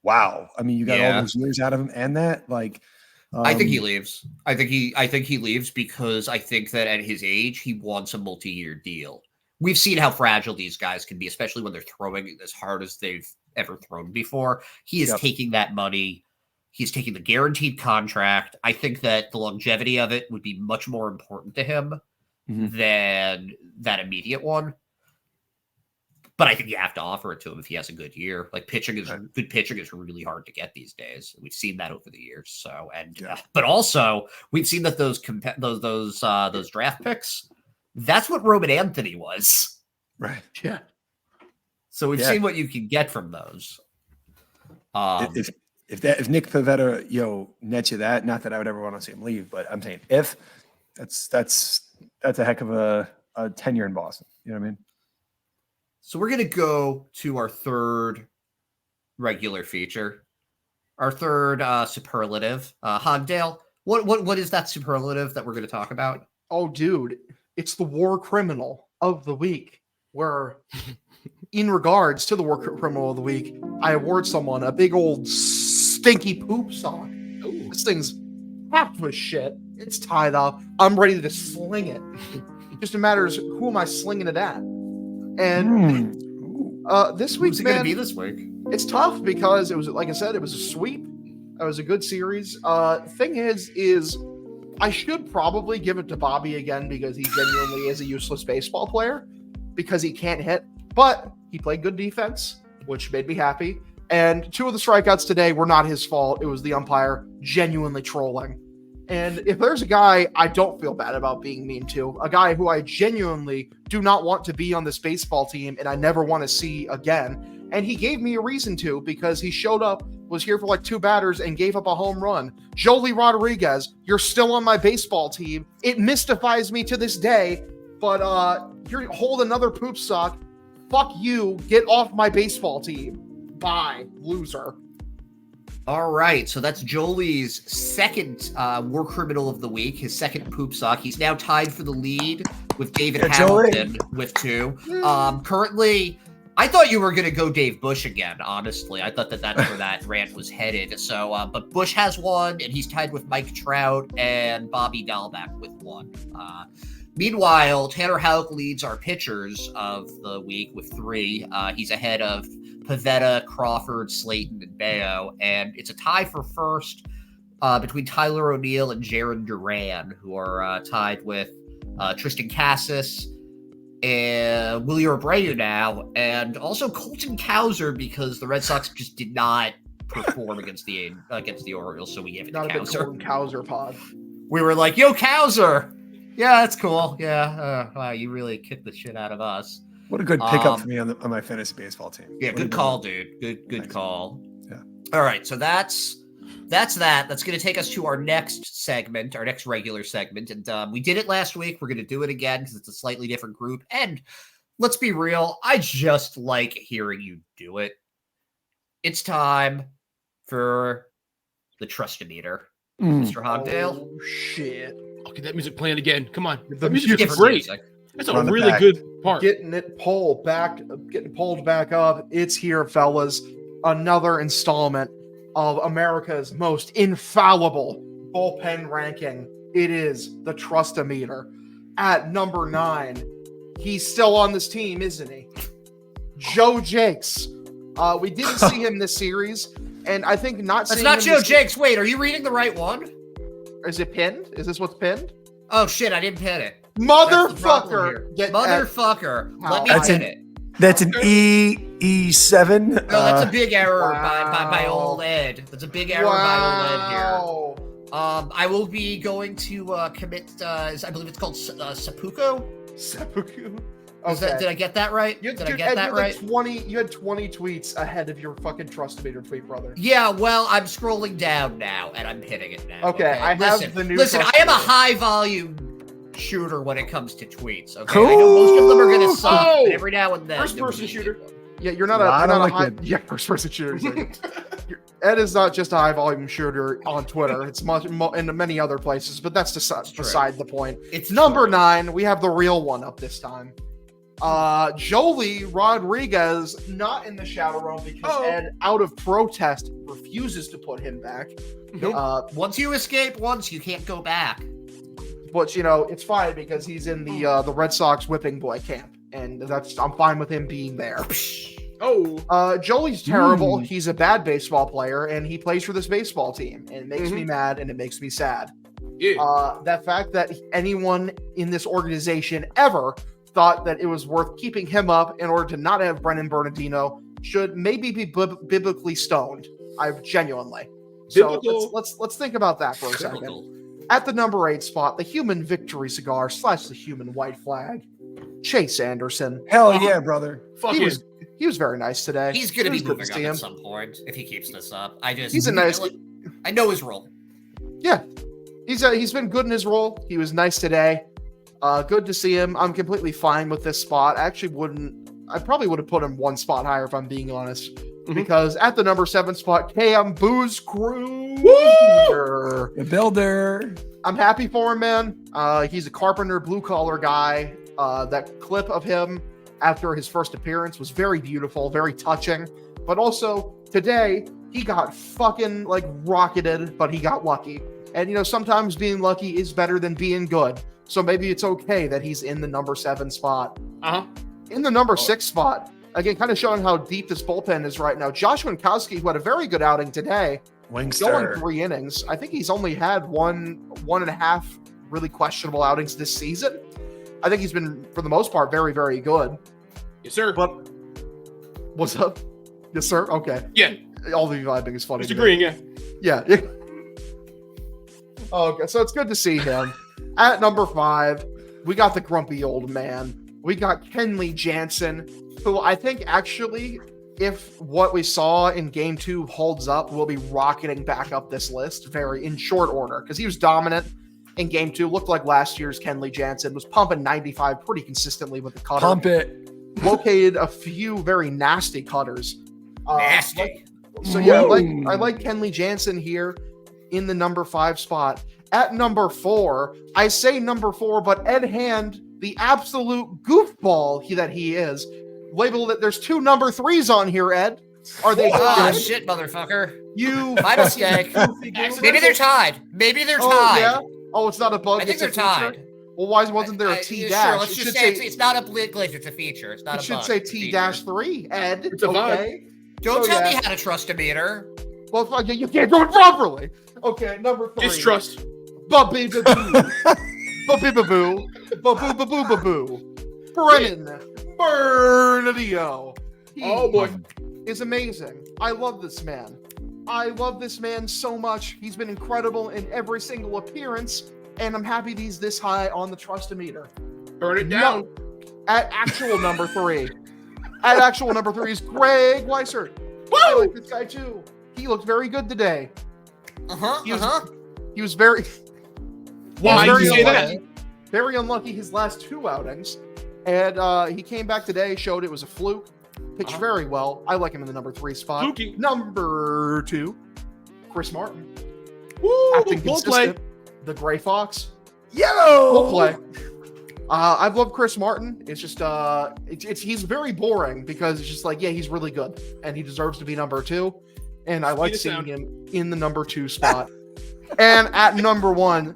C: wow. I mean, you got all those years out of him and that
A: I think he leaves. I think he leaves because I think that at his age, he wants a multi-year deal. We've seen how fragile these guys can be, especially when they're throwing as hard as they've ever thrown before. He is taking that money. He's taking the guaranteed contract. I think that the longevity of it would be much more important to him than that immediate one. But I think you have to offer it to him if he has a good year. Like good pitching is really hard to get these days. We've seen that over the years. So, but also we've seen that those draft picks, that's what Roman Anthony was.
C: Right.
B: Yeah.
C: So
B: we've
A: seen what you can get from those.
C: If Nick Pivetta, nets you that, not that I would ever want to see him leave, but I'm saying if that's a heck of a tenure in Boston. You know what I mean?
A: So we're going to go to our third regular feature, our third superlative. Hogdale, what is that superlative that we're going to talk about?
B: Oh, dude, it's the war criminal of the week, where in regards to the war criminal of the week, I award someone a big old stinky poop sock. Ooh. This thing's packed with shit. It's tied up. I'm ready to sling it. Just matters who am I slinging it at. And this week's
A: going to be this week.
B: It's tough because it was, like I said, it was a sweep. It was a good series. Thing is I should probably give it to Bobby again because he genuinely is a useless baseball player because he can't hit. But he played good defense, which made me happy. And 2 of the strikeouts today were not his fault. It was the umpire genuinely trolling. And if there's a guy I don't feel bad about being mean to, a guy who I genuinely do not want to be on this baseball team and I never want to see again, and he gave me a reason to because he showed up, was here for like 2 batters and gave up a home run. Joely Rodriguez, you're still on my baseball team. It mystifies me to this day But here, hold another poop sock. Fuck you. Get off my baseball team. Bye, loser.
A: All right, so that's Jolie's second war criminal of the week, his second poop sock. He's now tied for the lead with David Hamilton with 2. Currently, I thought you were going to go Dave Bush again, honestly. I thought that's where that rant was headed. So, but Bush has 1, and he's tied with Mike Trout and Bobby Dahlbeck with 1. Meanwhile, Tanner Houck leads our pitchers of the week with 3. He's ahead of Pavetta, Crawford, Slayton, and Bayo, and it's a tie for first between Tyler O'Neill and Jaron Duran, who are tied with Tristan Cassis and Willie Abreu now, and also Colton Cowser, because the Red Sox just did not perform against the Orioles, so we gave it to Cowser.
B: Not a big Colton Cowser pod.
A: We were like, "Yo, Cowser, yeah, that's cool. Yeah, wow, you really kicked the shit out of us."
C: What a good pickup for me on my fantasy baseball team.
A: Yeah, good call, dude. Good call.
C: Yeah.
A: All right, so that's that. That's going to take us to our next segment, our next regular segment. And we did it last week. We're going to do it again because it's a slightly different group. And let's be real, I just like hearing you do it. It's time for the Trust-O-Meter. Mr. Hogdale.
B: Oh, shit.
D: I'll get that music playing again. Come on.
B: The
D: That music is
A: Different
D: great.
A: music.
D: That's a really good part.
B: Getting pulled back up. It's here, fellas. Another installment of America's most infallible bullpen ranking. It is the Trust-O-Meter. At number 9, he's still on this team, isn't he? Joe Jakes. We didn't see him this series, and I think
A: That's
B: seeing
A: not
B: him
A: Joe
B: this-
A: Jakes. Wait, are you reading the right one?
B: Is it pinned? Is this what's pinned?
A: Oh shit, I didn't pin it. That's the problem here.
B: Motherfucker!
A: Motherfucker! Let me
C: That's
A: pin
C: an-
A: it.
C: That's an E7.
A: No, that's a big error
B: Wow.
A: by old Ed. That's a big error by old Ed here.
B: Wow.
A: I will be going to commit. I believe it's called seppuku.
B: Seppuku.
A: Did I get that right?
B: You,
A: Did
B: dude,
A: I get
B: Ed,
A: that
B: you had
A: right?
B: 20. You had 20 tweets ahead of your fucking Trust-O-Meter tweet, brother.
A: Yeah. Well, I'm scrolling down now, and I'm hitting it now.
B: Okay, I have the new
A: Listen, I am a
B: Trust-O-Meter.
A: high volume shooter when it comes to tweets. Okay, I know most of them are gonna suck,
B: Oh!
A: but every now and then,
B: First
A: you'll
B: person
A: need
B: shooter.
A: one.
B: Yeah, you're not
C: Lot
B: a
C: of
B: high.
C: liquid.
B: Yeah, first person shooter. Ed is not just a high volume shooter on Twitter. It's much in many other places, but that's beside the point.
A: It's
B: Number
A: true.
B: 9, we have the real one up this time. Jolie Rodriguez not in the shadow realm because Ed, out of protest, refuses to put him back.
A: Once you escape once, you can't go back.
B: But it's fine because he's in the Red Sox whipping boy camp, and I'm fine with him being there. Jolie's terrible. He's a bad baseball player, and he plays for this baseball team, and it makes me mad and it makes me sad.
D: Yeah.
B: That fact that anyone in this organization ever thought that it was worth keeping him up in order to not have Brennan Bernardino should maybe be biblically stoned. I've genuinely. So let's think about that for a second.
A: Biblical.
B: At the number 8 spot, the human victory cigar / the human white flag, Chase Anderson.
C: Hell yeah, brother.
D: Fuck
B: He
D: you.
B: was very nice today.
A: He's going to
B: It
A: be
B: was good
A: moving
B: see
A: up
B: him.
A: at some point if he keeps this up.
B: He's a nice.
A: I know his role.
B: Yeah, he's been good in his role. He was nice today. Good to see him. I'm completely fine with this spot. I probably would have put him one spot higher if I'm being honest. Because at the number 7 spot, Cam Booze Crew.
C: The builder.
B: I'm happy for him, man. He's a carpenter, blue collar guy. That clip of him after his first appearance was very beautiful, very touching. But also today, he got fucking rocketed, but he got lucky. And sometimes being lucky is better than being good. So maybe it's okay that he's in the number 7 spot. In the number 6 spot, again, kind of showing how deep this bullpen is right now. Josh Winkowski, who had a very good outing today, going
C: Wingster.
B: 3 innings. I think he's only had one and a half really questionable outings this season. I think he's been, for the most part, very, very good.
D: Yes, sir.
B: But what's up? Yes, sir. Okay.
D: Yeah.
B: All the vibing is funny.
D: Just
B: to me.
D: agreeing, yeah.
B: Yeah. Okay, so it's good to see him. At number 5, we got the grumpy old man. We got Kenley Jansen, who I think actually, if what we saw in Game 2 holds up, will be rocketing back up this list in short order because he was dominant in Game 2. Looked like last year's Kenley Jansen. Was pumping 95 pretty consistently with the cutter.
C: Pump it.
B: Located a few very nasty cutters.
A: Nasty.
B: So yeah, I like Kenley Jansen here in the number 5 spot. At number 4, I say number 4, but Ed Hand, the absolute goofball that he is, labeled it. There's 2 number 3s on here, Ed. Are they?
A: Ah, shit, motherfucker.
B: You.
A: My mistake. Maybe they're tied. Maybe they're tied.
B: Yeah? Oh, it's not a bug.
A: I think
B: it's a
A: they're tied.
B: feature? Well, why wasn't there a T dash?
A: Sure, let's just say it's not a glitch. It's a feature. It's not
B: It
A: a
B: should
A: bug.
B: say
A: It's a
B: T
A: feature.
B: dash 3, Ed.
D: It's a bug.
B: Okay.
A: Don't
B: So,
A: tell me
B: yeah.
A: how to trust a meter.
B: Well, fuck you can't do it properly. Okay, number 3.
D: Distrust.
B: Baboo. Baboo. Baboo. Brennan Bernardino.
D: Oh boy.
B: Is amazing. I love this man. I love this man so much. He's been incredible in every single appearance, and I'm happy that he's this high on the trust-o-meter.
D: Burn it down.
B: At actual number 3. At actual number 3 is Greg Weiser. I like this guy too. He looked very good today. He was very
D: Why
B: very
D: do you say that?
B: unlucky. Very unlucky his last 2 outings. And he came back today, showed it was a fluke. Pitched very well. I like him in the number 3 spot.
D: Fluky.
B: Number 2, Chris Martin.
D: Woo!
B: Acting
D: Full play.
B: consistent. The Gray Fox.
C: Yellow.
B: Full play. I've loved Chris Martin. It's just he's very boring because it's just like, yeah, he's really good and he deserves to be number 2. And I like seeing him in the number 2 spot. And at number 1,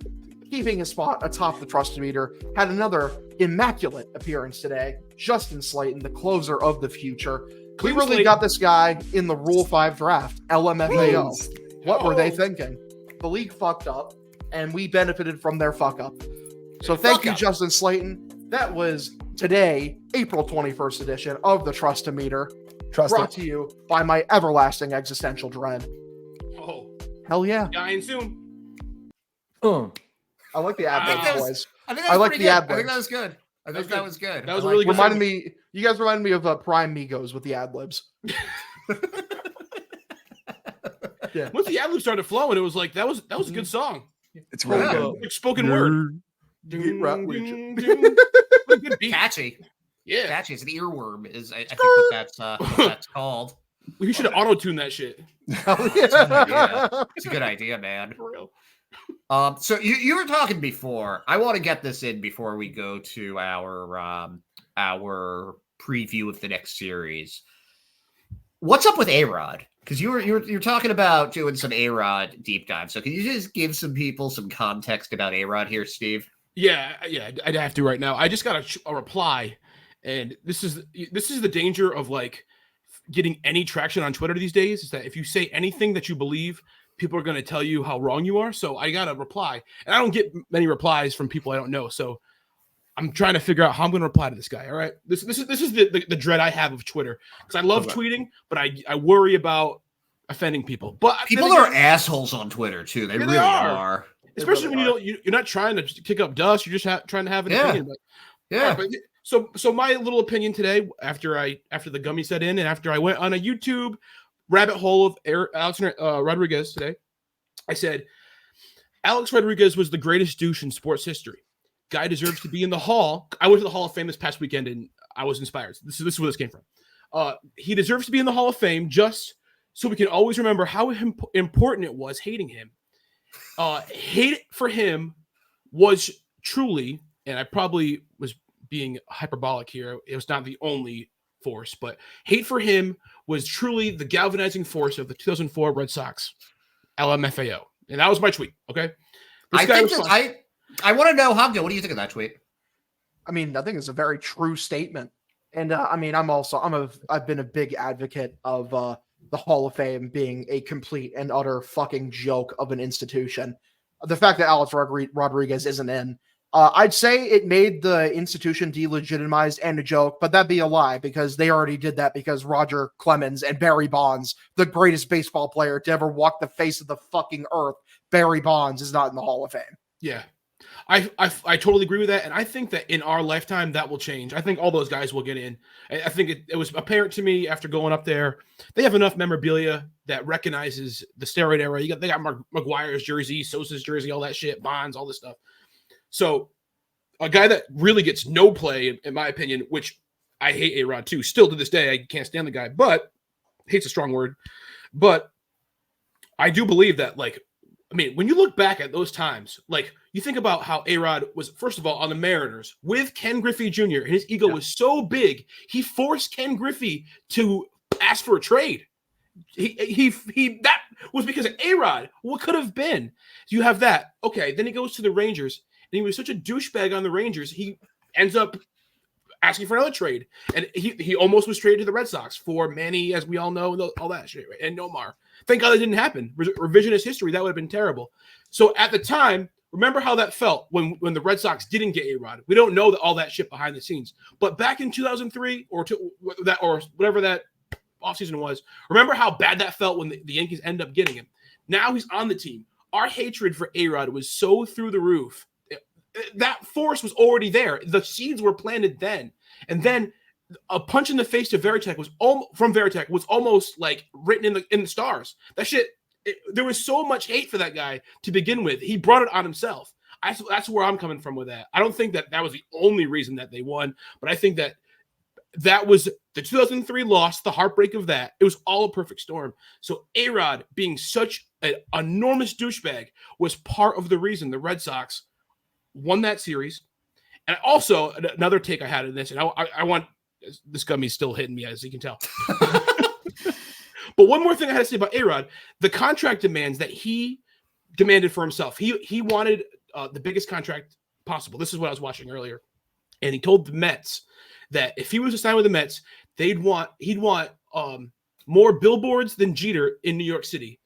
B: keeping his spot atop the trust meter, had another immaculate appearance today. Justin Slayton, the closer of the future. We really got this guy in the Rule 5 draft, LMFAO. What were they thinking? The league fucked up, and we benefited from their fuck up. So thank you, Justin Slayton. That was today, April 21st edition of the Trust-O-Meter, brought to you by my everlasting existential dread.
D: Oh,
B: Hell yeah.
D: dying soon.
B: I like the ad
A: that was-
B: boys.
A: I think
B: I like
A: pretty
B: the
A: good.
B: ad
A: I think
B: libs.
A: that was good. I think that was good.
D: That was
A: I
D: really
A: like-
D: good.
B: You guys reminded me of Prime Migos with the ad libs. Yeah.
D: Once the ad lib started flowing, it was like that was a good song.
C: It's really
A: Yeah.
C: good.
D: Like spoken word.
B: Get right with you.
D: What a good beat.
A: Catchy.
D: Yeah.
A: Catchy. It's an earworm. I think what that's called.
D: We should have auto-tuned that shit.
B: Hell yeah.
A: It's a good idea, man.
D: For real.
A: So you were talking before. I want to get this in before we go to our preview of the next series. What's up with A-Rod? Because you're talking about doing some A-Rod deep dive. So can you just give some people some context about A-Rod here, Steve?
D: Yeah, I'd have to right now. I just got a reply, and this is the danger of like getting any traction on Twitter these days. Is that if you say anything that you believe, people are going to tell you how wrong you are. So I got a reply, and I don't get many replies from people I don't know. So I'm trying to figure out how I'm going to reply to this guy. All right, this is the dread I have of Twitter, because I love tweeting, but I worry about offending people. But
A: People are assholes on Twitter too. They really are.
D: Especially when you're not trying to kick up dust. You're just trying to have an opinion. But,
A: Yeah.
D: but so my little opinion today, after the gummy set in, and after I went on a YouTube rabbit hole of Alex Rodriguez today, I said Alex Rodriguez was the greatest douche in sports history. Guy deserves to be in the Hall. I went to the Hall of Fame this past weekend, and I was inspired. This is where this came from. He deserves to be in the Hall of Fame just so we can always remember how important it was hating him. Hate for him was truly, and I probably was being hyperbolic here, it was not the only force, but hate for him was truly the galvanizing force of the 2004 Red Sox, LMFAO. And that was my tweet, okay?
A: I want to know, Hogdale, what do you think of that tweet?
B: I mean, I think it's a very true statement. And I mean, I've been a big advocate of the Hall of Fame being a complete and utter fucking joke of an institution. The fact that Alex Rodriguez isn't in, I'd say it made the institution delegitimized and a joke, but that'd be a lie because they already did that because Roger Clemens and Barry Bonds, the greatest baseball player to ever walk the face of the fucking earth, Barry Bonds is not in the Hall of Fame.
D: Yeah. I totally agree with that, and I think that in our lifetime that will change. I think all those guys will get in. I think it was apparent to me after going up there. They have enough memorabilia that recognizes the steroid era. They got McGuire's jersey, Sosa's jersey, all that shit, Bonds, all this stuff. So a guy that really gets no play, in my opinion, which I hate A-Rod too. Still to this day, I can't stand the guy, but hate's a strong word. But I do believe that, like, I mean, when you look back at those times, like, you think about how A-Rod was, first of all, on the Mariners with Ken Griffey Jr., and his ego was so big, he forced Ken Griffey to ask for a trade. That was because of A-Rod. What could have been? You have that. Okay, then he goes to the Rangers, and he was such a douchebag on the Rangers, he ends up asking for another trade. And he almost was traded to the Red Sox for Manny, as we all know, all that shit, right? And Nomar. Thank God that didn't happen. Revisionist history, that would have been terrible. So at the time, remember how that felt when the Red Sox didn't get A-Rod. We don't know all that shit behind the scenes. But back in 2003 or whatever that offseason was, remember how bad that felt when the Yankees end up getting him. Now he's on the team. Our hatred for A-Rod was so through the roof. That force was already there. The seeds were planted then. And then a punch in the face to Veritek was almost like written in the stars. That shit, there was so much hate for that guy to begin with. He brought it on himself. That's where I'm coming from with that. I don't think that was the only reason that they won, but I think that was the 2003 loss, the heartbreak of that. It was all a perfect storm. So A-Rod being such an enormous douchebag was part of the reason the Red Sox won that series. And also another take I had in this, and I want this gummy's still hitting me, as you can tell. But one more thing I had to say about A-Rod, the contract demands that he demanded for himself. He wanted the biggest contract possible. This is what I was watching earlier. And he told the Mets that if he was to sign with the Mets, he'd want more billboards than Jeter in New York City.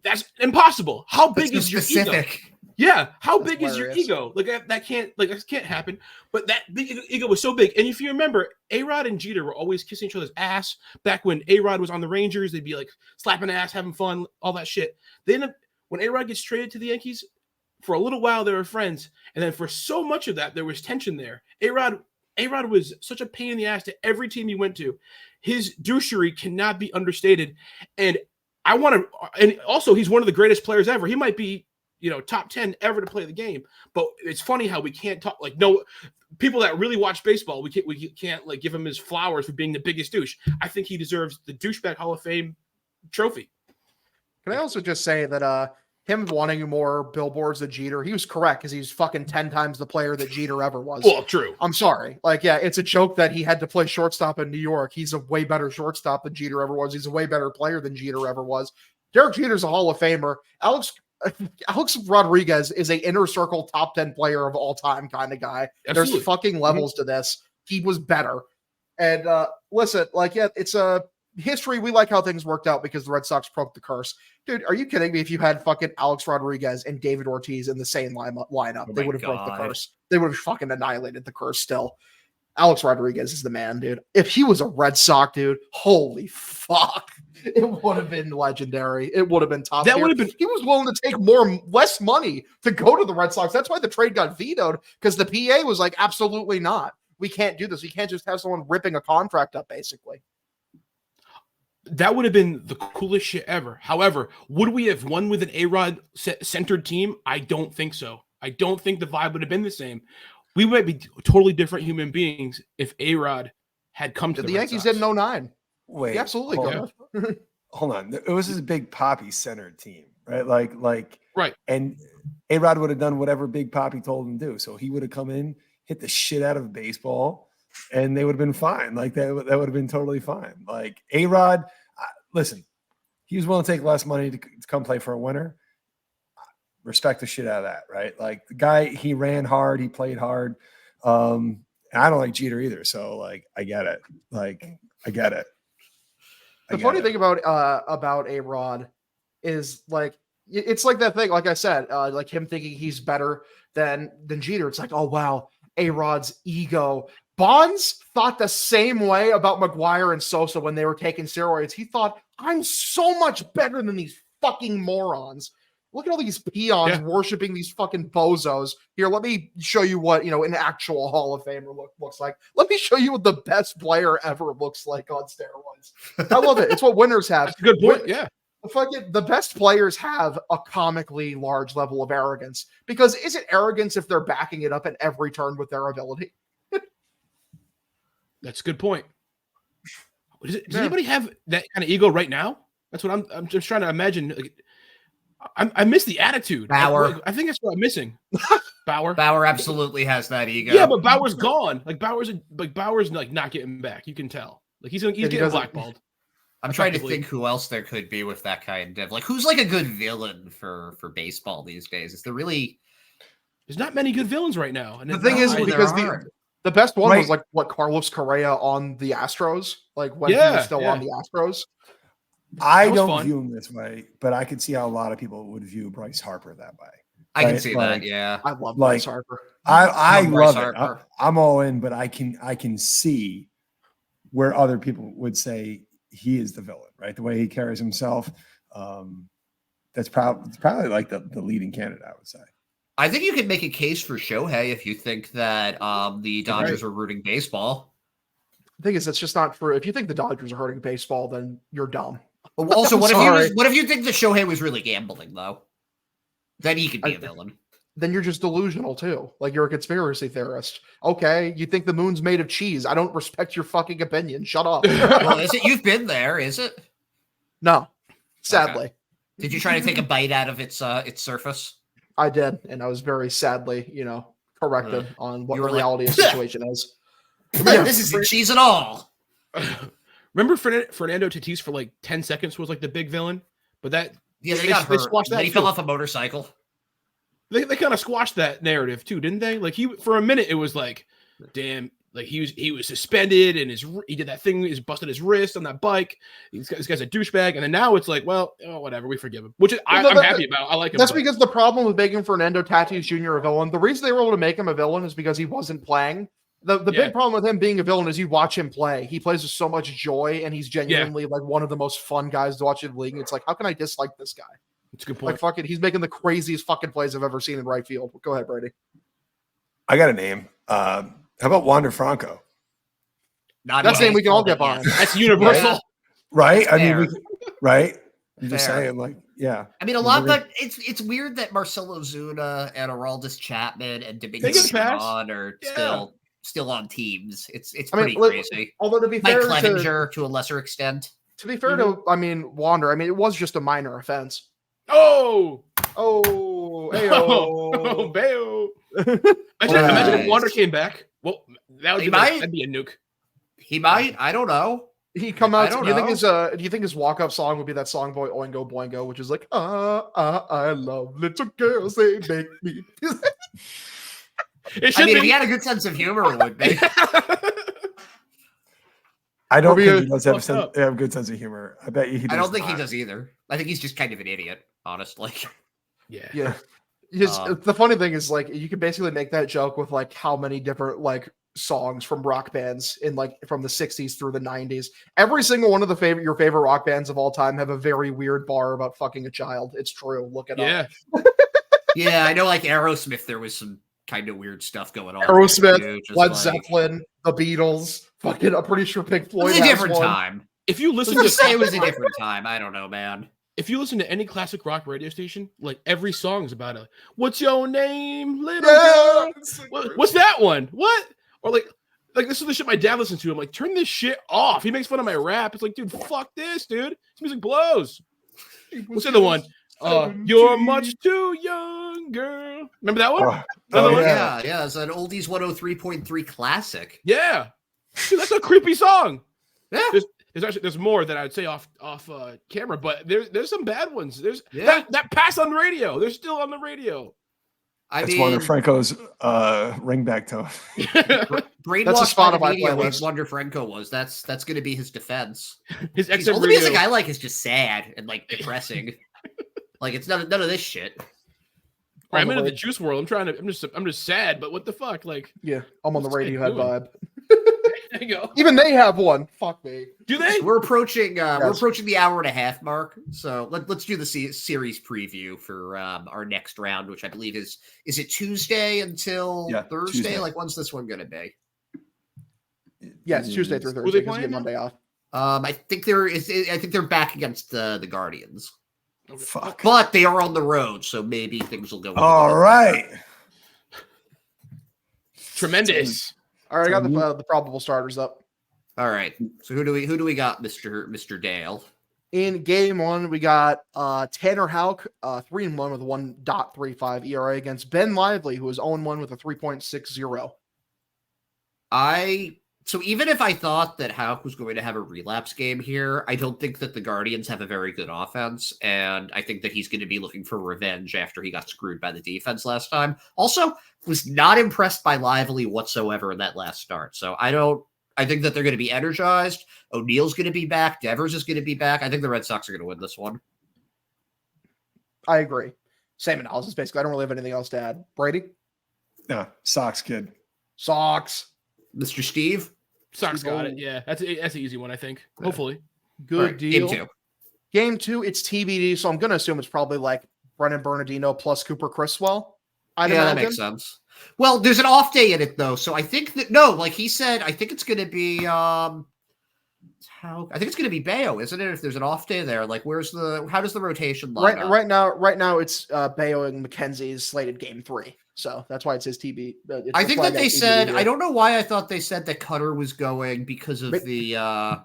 D: That's impossible. How big is your ego? Yeah, how big is your ego? Like that can't happen. But that big ego was so big. And if you remember, A-Rod and Jeter were always kissing each other's ass. Back when A-Rod was on the Rangers, they'd be like slapping ass, having fun, all that shit. Then when A-Rod gets traded to the Yankees, for a little while they were friends, and then for so much of that there was tension there. A-Rod was such a pain in the ass to every team he went to. His douchery cannot be understated. And also he's one of the greatest players ever. He might be top 10 ever to play the game. But it's funny how we can't talk, like, no people that really watch baseball, we can't like give him his flowers for being the biggest douche. I think he deserves the douchebag Hall of Fame trophy.
B: Can I also just say that him wanting more billboards than Jeter, he was correct, because he's fucking 10 times the player that Jeter ever was.
D: Well, true.
B: I'm sorry. Like, yeah, it's a joke that he had to play shortstop in New York. He's a way better shortstop than Jeter ever was. He's a way better player than Jeter ever was. Derek Jeter's a Hall of Famer. Alex Rodriguez is a inner circle top 10 player of all time kind of guy.
D: Absolutely.
B: There's fucking levels to this. He was better. And listen, like, yeah, it's a history. We like how things worked out because the Red Sox broke the curse. Dude, are you kidding me? If you had fucking Alex Rodriguez and David Ortiz in the same lineup, they would have broke the curse. They would have fucking annihilated the curse still. Alex Rodriguez is the man, dude. If he was a Red Sox dude, holy fuck. It would have been legendary. It would have been top. That would have been. He was willing to take less money to go to the Red Sox. That's why the trade got vetoed, because the PA was like, absolutely not. We can't do this. We can't just have someone ripping a contract up, basically.
D: That would have been the coolest shit ever. However, would we have won with an A-Rod centered team? I don't think so. I don't think the vibe would have been the same. We might be totally different human beings if A-Rod had come to the
B: Yankees did in 09.
C: Wait,
B: he absolutely could.
C: Hold on. It was this big Poppy centered team, right? Like
D: right.
C: And A-Rod would have done whatever Big Poppy told him to do. So he would have come in, hit the shit out of baseball, and they would have been fine. Like that would have been totally fine. Like A-Rod, listen, he was willing to take less money to come play for a winner. Respect the shit out of that, right? Like the guy, he ran hard, he played hard. And I don't like Jeter either, so like I get it. Like I get it.
B: The funny thing about A-Rod is, like, it's like that thing, like I said, like him thinking he's better than Jeter. It's like, oh wow, A-Rod's ego. Bonds thought the same way about McGuire and Sosa when they were taking steroids. He thought, I'm so much better than these fucking morons. Look at all these peons worshiping these fucking bozos. Here, let me show you what, an actual Hall of Famer looks like. Let me show you what the best player ever looks like on steroids. I love it. It's what winners have.
D: That's a good point. Yeah.
B: The best players have a comically large level of arrogance, because is it arrogance if they're backing it up at every turn with their ability?
D: That's a good point. Does anybody have that kind of ego right now? That's what I'm just trying to imagine. Like, I miss the attitude.
A: Bauer.
D: I think that's what I'm missing. Bauer
A: absolutely has that ego.
D: Yeah, but Bauer's gone. Bauer's like not getting back. You can tell. Like he's getting blackballed.
A: I'm trying to think who else there could be with that kind of who's like a good villain for baseball these days. Is there really?
D: There's not many good villains right now. And
B: the thing is, because the best one was Carlos Correa on the Astros, when he was still on the Astros.
C: I don't view him this way, but I can see how a lot of people would view Bryce Harper that way.
A: I can see that. Yeah,
B: I love Bryce Harper.
C: I love it. I'm all in, but I can see where other people would say he is the villain, right? The way he carries himself. That's probably like the leading candidate, I would say.
A: I think you could make a case for Shohei if you think that the Dodgers are rooting baseball.
B: The thing is, that's just not true. If you think the Dodgers are hurting baseball, then you're dumb.
A: Also, what if you think that Shohei was really gambling, though? Then he could be a villain.
B: Then you're just delusional, too. You're a conspiracy theorist. Okay, you think the moon's made of cheese. I don't respect your fucking opinion. Shut up.
A: Well, is it? You've been there, is it?
B: No, sadly.
A: Okay. Did you try to take a bite out of its surface?
B: I did, and I was very sadly, corrected on what the reality of the situation is.
A: This isn't cheese at all.
D: Remember Fernando Tatis for 10 seconds was the big villain, but they
A: got hurt.
D: Squashed that.
A: He fell off a motorcycle.
D: They kind of squashed that narrative too, didn't they? For a minute it was damn, he was suspended and he did that thing. He's busted his wrist on that bike. This guy's a douchebag, and then now it's whatever, we forgive him, which I'm happy about. I like him.
B: That's because the problem with making Fernando Tatis Jr. a villain. The reason they were able to make him a villain is because he wasn't playing. The big problem with him being a villain is you watch him play. He plays with so much joy, and he's genuinely one of the most fun guys to watch in the league. It's how can I dislike this guy?
D: It's a good point.
B: Fuck it, he's making the craziest fucking plays I've ever seen in right field. Go ahead, Brady.
C: I got a name. How about Wander Franco?
B: That's the name we can all get behind.
D: That's universal,
C: right? I mean, right? I'm just saying, yeah.
A: I mean, a lot, but it's weird that Marcelo Zuna and Aroldis Chapman and Domingos Germán are still on teams. It's pretty crazy.
B: Although to be fair,
A: Mike Clevenger to a lesser extent.
B: To be fair to Wander, it was just a minor offense.
D: Bayo. Imagine if Wander came back. Well, that'd be a nuke.
A: He might. I don't know.
B: He come out. Do you think his walk-up song would be that song Boy Oingo Boingo, which is I love little girls, they make me.
A: If he had a good sense of humor, it would be.
C: I don't think he does have a good sense of humor. I bet you he does.
A: I don't think he does either. I think he's just kind of an idiot, honestly.
B: Yeah. The funny thing is, you can basically make that joke with how many different songs from rock bands in from the 60s through the 90s. Every single one of your favorite rock bands of all time have a very weird bar about fucking a child. It's true. Look it up.
A: Yeah, I know. Aerosmith, there was some kind of weird stuff going on.
B: Aerosmith, Led Zeppelin, the Beatles. Fucking, I'm pretty sure Pink Floyd.
A: It was a different time.
D: If you listen
A: to say it was a different time, I don't know, man.
D: If you listen to any classic rock radio station, every song's about what's your name, little girl? What's that one? What? Or this is the shit my dad listens to. I'm turn this shit off. He makes fun of my rap. It's dude, fuck this, dude. This music blows. What's the other one? You're much too young, girl. Remember that one?
A: Yeah. It's an oldies 103.3 classic.
D: Yeah. Dude, that's a creepy song.
A: Yeah.
D: There's more that I'd say off camera, but there's some bad ones. There's that pass on the radio. They're still on the radio.
C: That's Wander Franco's ringback tone.
A: Brainwashed by the media, like Wander Franco was. That's going to be his defense. All the music I like is just sad and depressing. It's none of this shit.
D: I'm into the Juice world. I'm just sad, but what the fuck?
B: I'm on the Radiohead vibe.
D: There you go.
B: Even they have one. Fuck me.
D: Do they?
A: We're approaching the hour and a half mark. So let's do the series preview for our next round, which I believe is it Tuesday until Thursday?
C: Tuesday.
A: Like, when's this one going to be?
B: Yeah, it's Tuesday through
D: Who
B: Thursday
D: they
B: because you get
D: playing
B: Monday off.
A: I think they're back against the Guardians,
C: Fuck.
A: but they are on the road, so maybe things will go.
C: All right.
D: Tremendous.
B: All right, I got the probable starters up.
A: All right. So who do we got, Mr. Dale?
B: In game one, we got Tanner Houck, 3-1 with a 1.35 ERA against Ben Lively, who is 0-1 with a 3.60.
A: So even if I thought that Houck was going to have a relapse game here, I don't think that the Guardians have a very good offense, and I think that he's going to be looking for revenge after he got screwed by the defense last time. Also, was not impressed by Lively whatsoever in that last start. So I think that they're going to be energized. O'Neill's going to be back. Devers is going to be back. I think the Red Sox are going to win this one.
B: I agree. Same analysis, basically. I don't really have anything else to add. Brady?
C: Yeah, Sox kid.
B: Sox.
A: Mr. Steve?
D: Sox got it. Yeah, that's an easy one, I think. Hopefully.
B: Good
A: Right,
B: deal.
A: Game 2.
B: Game 2, it's TBD, so I'm going to assume it's probably like Brennan Bernardino plus Cooper Criswell.
A: That makes sense. Well, there's an off day in it, though, so I think that, like he said, I think it's going to be, I think it's going to be Bayo, isn't it? If there's an off day there, like, how does the rotation line up?
B: Right now, it's Bayo and McKenzie's slated game 3. So that's why it says TB.
A: I think that they said, I don't know why I thought they said that Cutter was going because of the, I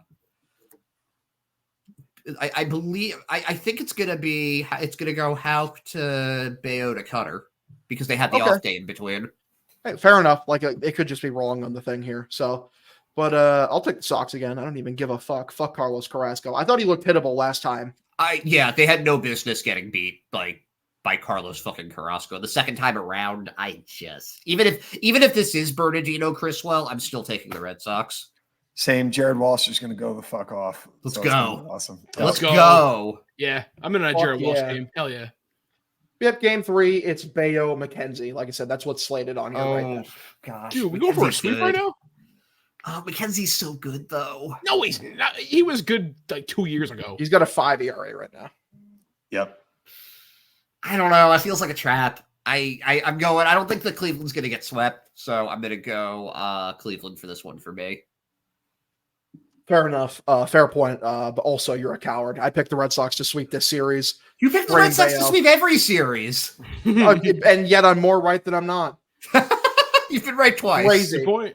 A: believe, I think it's going to go Houck to Bayo to Cutter because they had the off day in between.
B: Hey, fair enough. Like, it could just be wrong on the thing here. So, but I'll take the Sox again. I don't even give a fuck. Fuck Carlos Carrasco. I thought he looked hittable last time.
A: They had no business getting beat by Carlos fucking Carrasco. The second time around, even if this is Bernardino Criswell, I'm still taking the Red Sox.
C: Same. Jared Walsh is going to go the fuck off.
A: Let's go.
C: Awesome.
A: Let's go.
D: Yeah, I'm in a Jared Walsh game. Hell yeah.
B: Yep, game 3, it's Bayo McKenzie. Like I said, that's what's slated on here right now.
A: Gosh.
D: Dude, we go for a sweep right now?
A: McKenzie's so good, though.
D: No, he's not. He was good like 2 years ago.
B: He's got a 5 ERA right now.
C: Yep.
A: I don't know. It feels like a trap. I'm going. I don't think that Cleveland's going to get swept, so I'm going to go Cleveland for this one for me.
B: Fair enough. Fair point. But also, you're a coward. I picked the Red Sox to sweep this series.
A: You picked the Red Sox to sweep every series.
B: And yet I'm more right than I'm not.
A: You've been right twice.
B: Crazy.
D: Good point.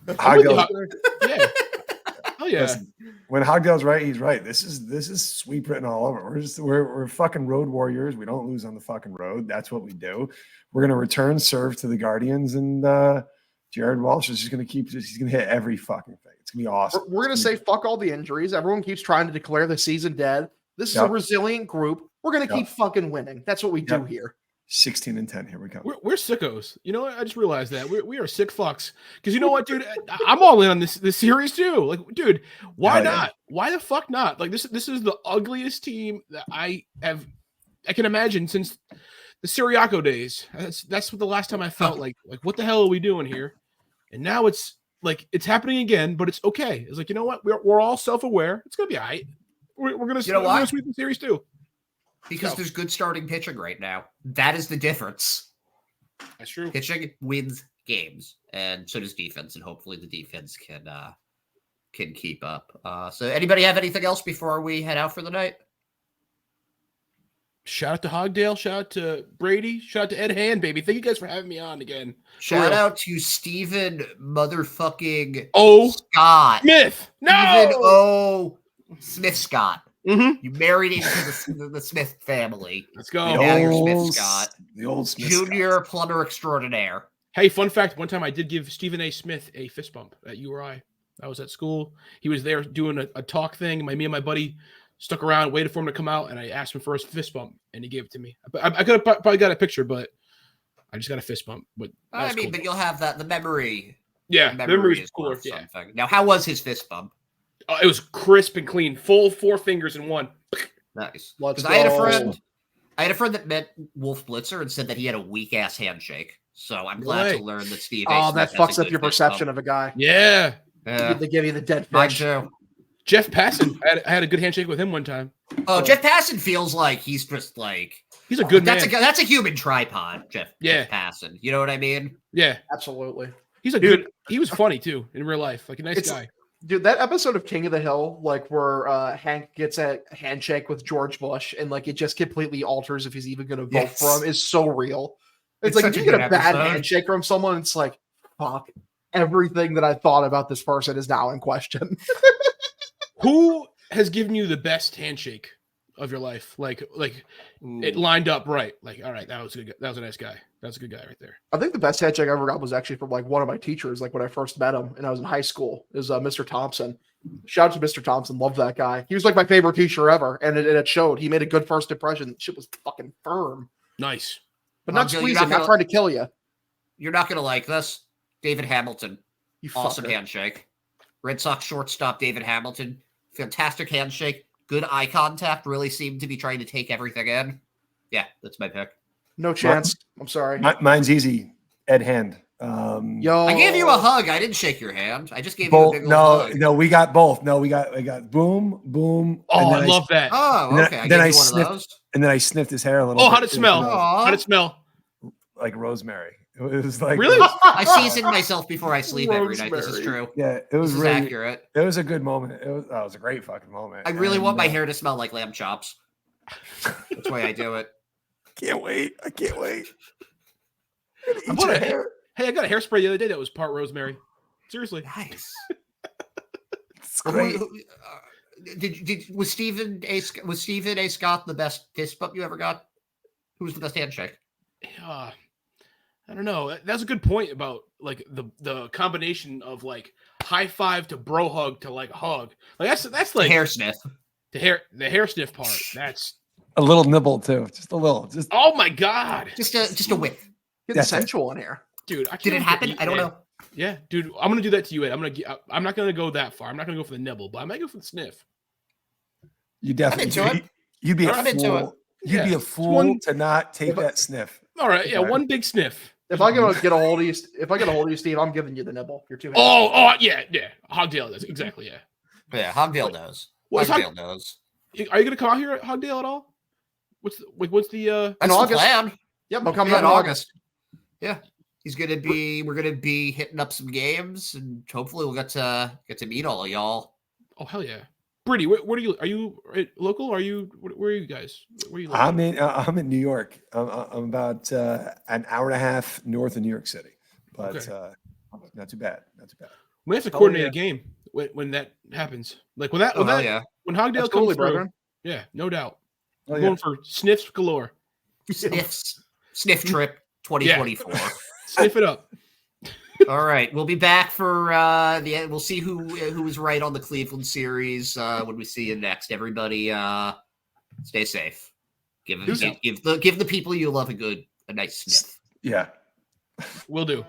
C: Yeah.
D: Oh yeah.
C: Listen, when Hogdale's right, he's right. This is sweep written all over. We're fucking road warriors. We don't lose on the fucking road. That's what we do. We're gonna return serve to the Guardians, and Jared Walsh is just gonna he's gonna hit every fucking thing. It's gonna be awesome.
B: We're gonna say fuck all the injuries. Everyone keeps trying to declare the season dead. This is a resilient group. We're gonna keep fucking winning. That's what we do here.
C: 16-10. Here we go.
D: We're sickos. You know what? I just realized that we are sick fucks. Because you know what, dude? I'm all in on this series too. Like, dude, why not? Why the fuck not? Like, this is the ugliest team that I can imagine since the Siriaco days. That's what the last time I felt like what the hell are we doing here? And now it's like it's happening again, but it's okay. It's like, you know what? We're all self-aware. It's gonna be all right. We're gonna sweep the series too.
A: Because there's good starting pitching right now. That is the difference.
D: That's true.
A: Pitching wins games, and so does defense, and hopefully the defense can keep up. So anybody have anything else before we head out for the night?
D: Shout out to Hogdale. Shout out to Brady. Shout out to Ed Hand, baby. Thank you guys for having me on again.
A: Shout out to Steven motherfucking Scott.
D: Smith. No!
A: Smith Scott.
D: Mm-hmm.
A: You married into the Smith family.
D: Let's go.
A: Now you're Smith Scott.
C: The old Smith
A: Junior
C: Scott.
A: plumber extraordinaire.
D: Hey, fun fact. One time I did give Stephen A. Smith a fist bump at URI. I was at school. He was there doing a talk thing. Me and my buddy stuck around, waited for him to come out, and I asked him for his fist bump, and he gave it to me. I could have probably got a picture, but I just got a fist bump. But cool.
A: But you'll have the memory.
D: Yeah,
A: the memory is
D: cooler.
A: Yeah. Now, how was his fist bump?
D: It was crisp and clean. Full 4 fingers in one.
A: Nice. Because I had a friend that met Wolf Blitzer and said that he had a weak ass handshake. So I'm
D: No
A: glad
D: way.
A: to learn that Steve.
B: Oh, that fucks up your perception of a guy.
D: Yeah.
B: They give you the dead
A: Mine
B: fish.
A: too.
D: Jeff Passan. I had a good handshake with him one time.
A: Oh, Jeff Passan feels like he's just like
D: He's a good man.
A: That's a human tripod, Jeff
D: Yeah.
A: Passan. You know what I mean?
D: Yeah.
B: Absolutely.
D: He's a
B: Dude.
D: good. He was funny too in real life. Like a nice
B: It's-
D: guy.
B: Dude, that episode of King of the Hill, like where Hank gets a handshake with George Bush and like it just completely alters if he's even going to vote for him, is so real. It's like
A: such
B: if
A: a
B: you get
A: good
B: a bad
A: episode.
B: handshake from someone, it's like, fuck, everything that I thought about this person is now in question.
D: Who has given you the best handshake of your life? Like it lined up right. Like, all right, that was a good. That was a nice guy. That's a good guy right there.
B: I think the best handshake I ever got was actually from like one of my teachers, like when I first met him and I was in high school. It was Mr. Thompson. Shout out to Mr. Thompson. Love that guy. He was like my favorite teacher ever. And it showed. He made a good first impression. Shit was fucking firm.
D: Nice.
B: But
A: Well,
B: not
A: Joe,
B: squeezing, not trying to kill you.
A: You're not gonna like this. David Hamilton.
B: You
A: Awesome
B: fucker.
A: handshake. Red Sox shortstop David Hamilton. Fantastic handshake. Good eye contact. Really seemed to be trying to take everything in. Yeah, that's my pick.
B: No chance. I'm sorry.
C: Mine's easy. Ed Hand.
B: Yo,
A: I gave you a hug. I didn't shake your hand. I just gave you
C: both.
A: a big old hug.
C: No, we got both. No, we got boom, boom.
D: Oh,
C: and
D: I
C: then
D: love that.
A: Oh,
C: And then-
A: okay. I
C: then
A: gave
C: I
A: you one
C: sniffed-
A: of those.
C: And then I sniffed his hair a little.
D: Oh,
C: bit.
D: how'd it smell?
A: Aw.
D: How'd it smell?
C: Like rosemary. It was like
D: Really?
A: I season myself before I sleep every night. This is
B: Rosemary.
A: true.
C: Yeah, it
A: This
C: was
A: is
C: really.
A: accurate.
C: It was a good moment. It was a great fucking moment.
A: I really
C: And,
A: want my hair to smell like lamb chops. That's why I do it.
C: Can't wait. I can't wait.
D: I bought a hair. Hey, I got a hairspray the other day that was part rosemary. Seriously.
A: Nice.
C: It's great.
A: Was Stephen A. Scott the best fist bump you ever got? Who was the best handshake?
D: I don't know. That's a good point about like the combination of like high five to bro hug to like hug. Like that's like
A: Hair sniff.
D: the hair sniff part. That's
C: A little nibble too. Just a little. Just
D: oh my god,
A: Just a whiff.
B: get
C: That's it.
B: sensual in here.
D: dude. I
A: Did it
D: can't
A: happen?
D: eat
A: I don't
D: Ed.
A: know.
D: Yeah, dude. I'm gonna do that to you, Ed. I'm not gonna go that far. I'm not gonna go for the nibble, but I might go for the sniff.
C: you definitely.
A: into it.
C: You'd be a
A: I'm into it.
C: fool. You'd be
D: Yeah.
C: a fool to not take that sniff.
D: All right, yeah,
C: Okay.
D: one big sniff.
B: If I get a hold of you, Steve, I'm giving you the nibble. You're too.
D: Oh, yeah. Hogdale does exactly. Yeah.
A: Yeah, Hogdale knows.
D: What's
A: Hogdale knows.
D: Are you gonna come out here at Hogdale at all? What's the
A: That's the
B: August.
A: plan.
B: Yep, I'm coming
A: Yeah,
B: out in August.
A: Yeah, we're gonna be hitting up some games, and hopefully we'll get to meet all of y'all.
D: Oh hell yeah, Brady. Where are you local? Where are you guys? Where are you? Local?
C: I'm in New York. I'm about an hour and a half north of New York City, but
D: Okay.
C: not too bad. Not too bad.
D: We have to
B: Oh,
D: coordinate
B: yeah.
D: a game when that happens. Like when
A: Oh hell yeah!
D: when Hogdale
B: Absolutely,
D: comes through.
B: brethren.
D: Yeah, no doubt.
C: Oh,
D: Going for sniffs galore.
A: Sniff trip 2024.
D: Sniff it up.
A: All right, we'll be back for we'll see who was right on the Cleveland series when we see you next. Everybody, stay safe. Give the people you love a nice sniff.
C: Yeah.
D: Will do.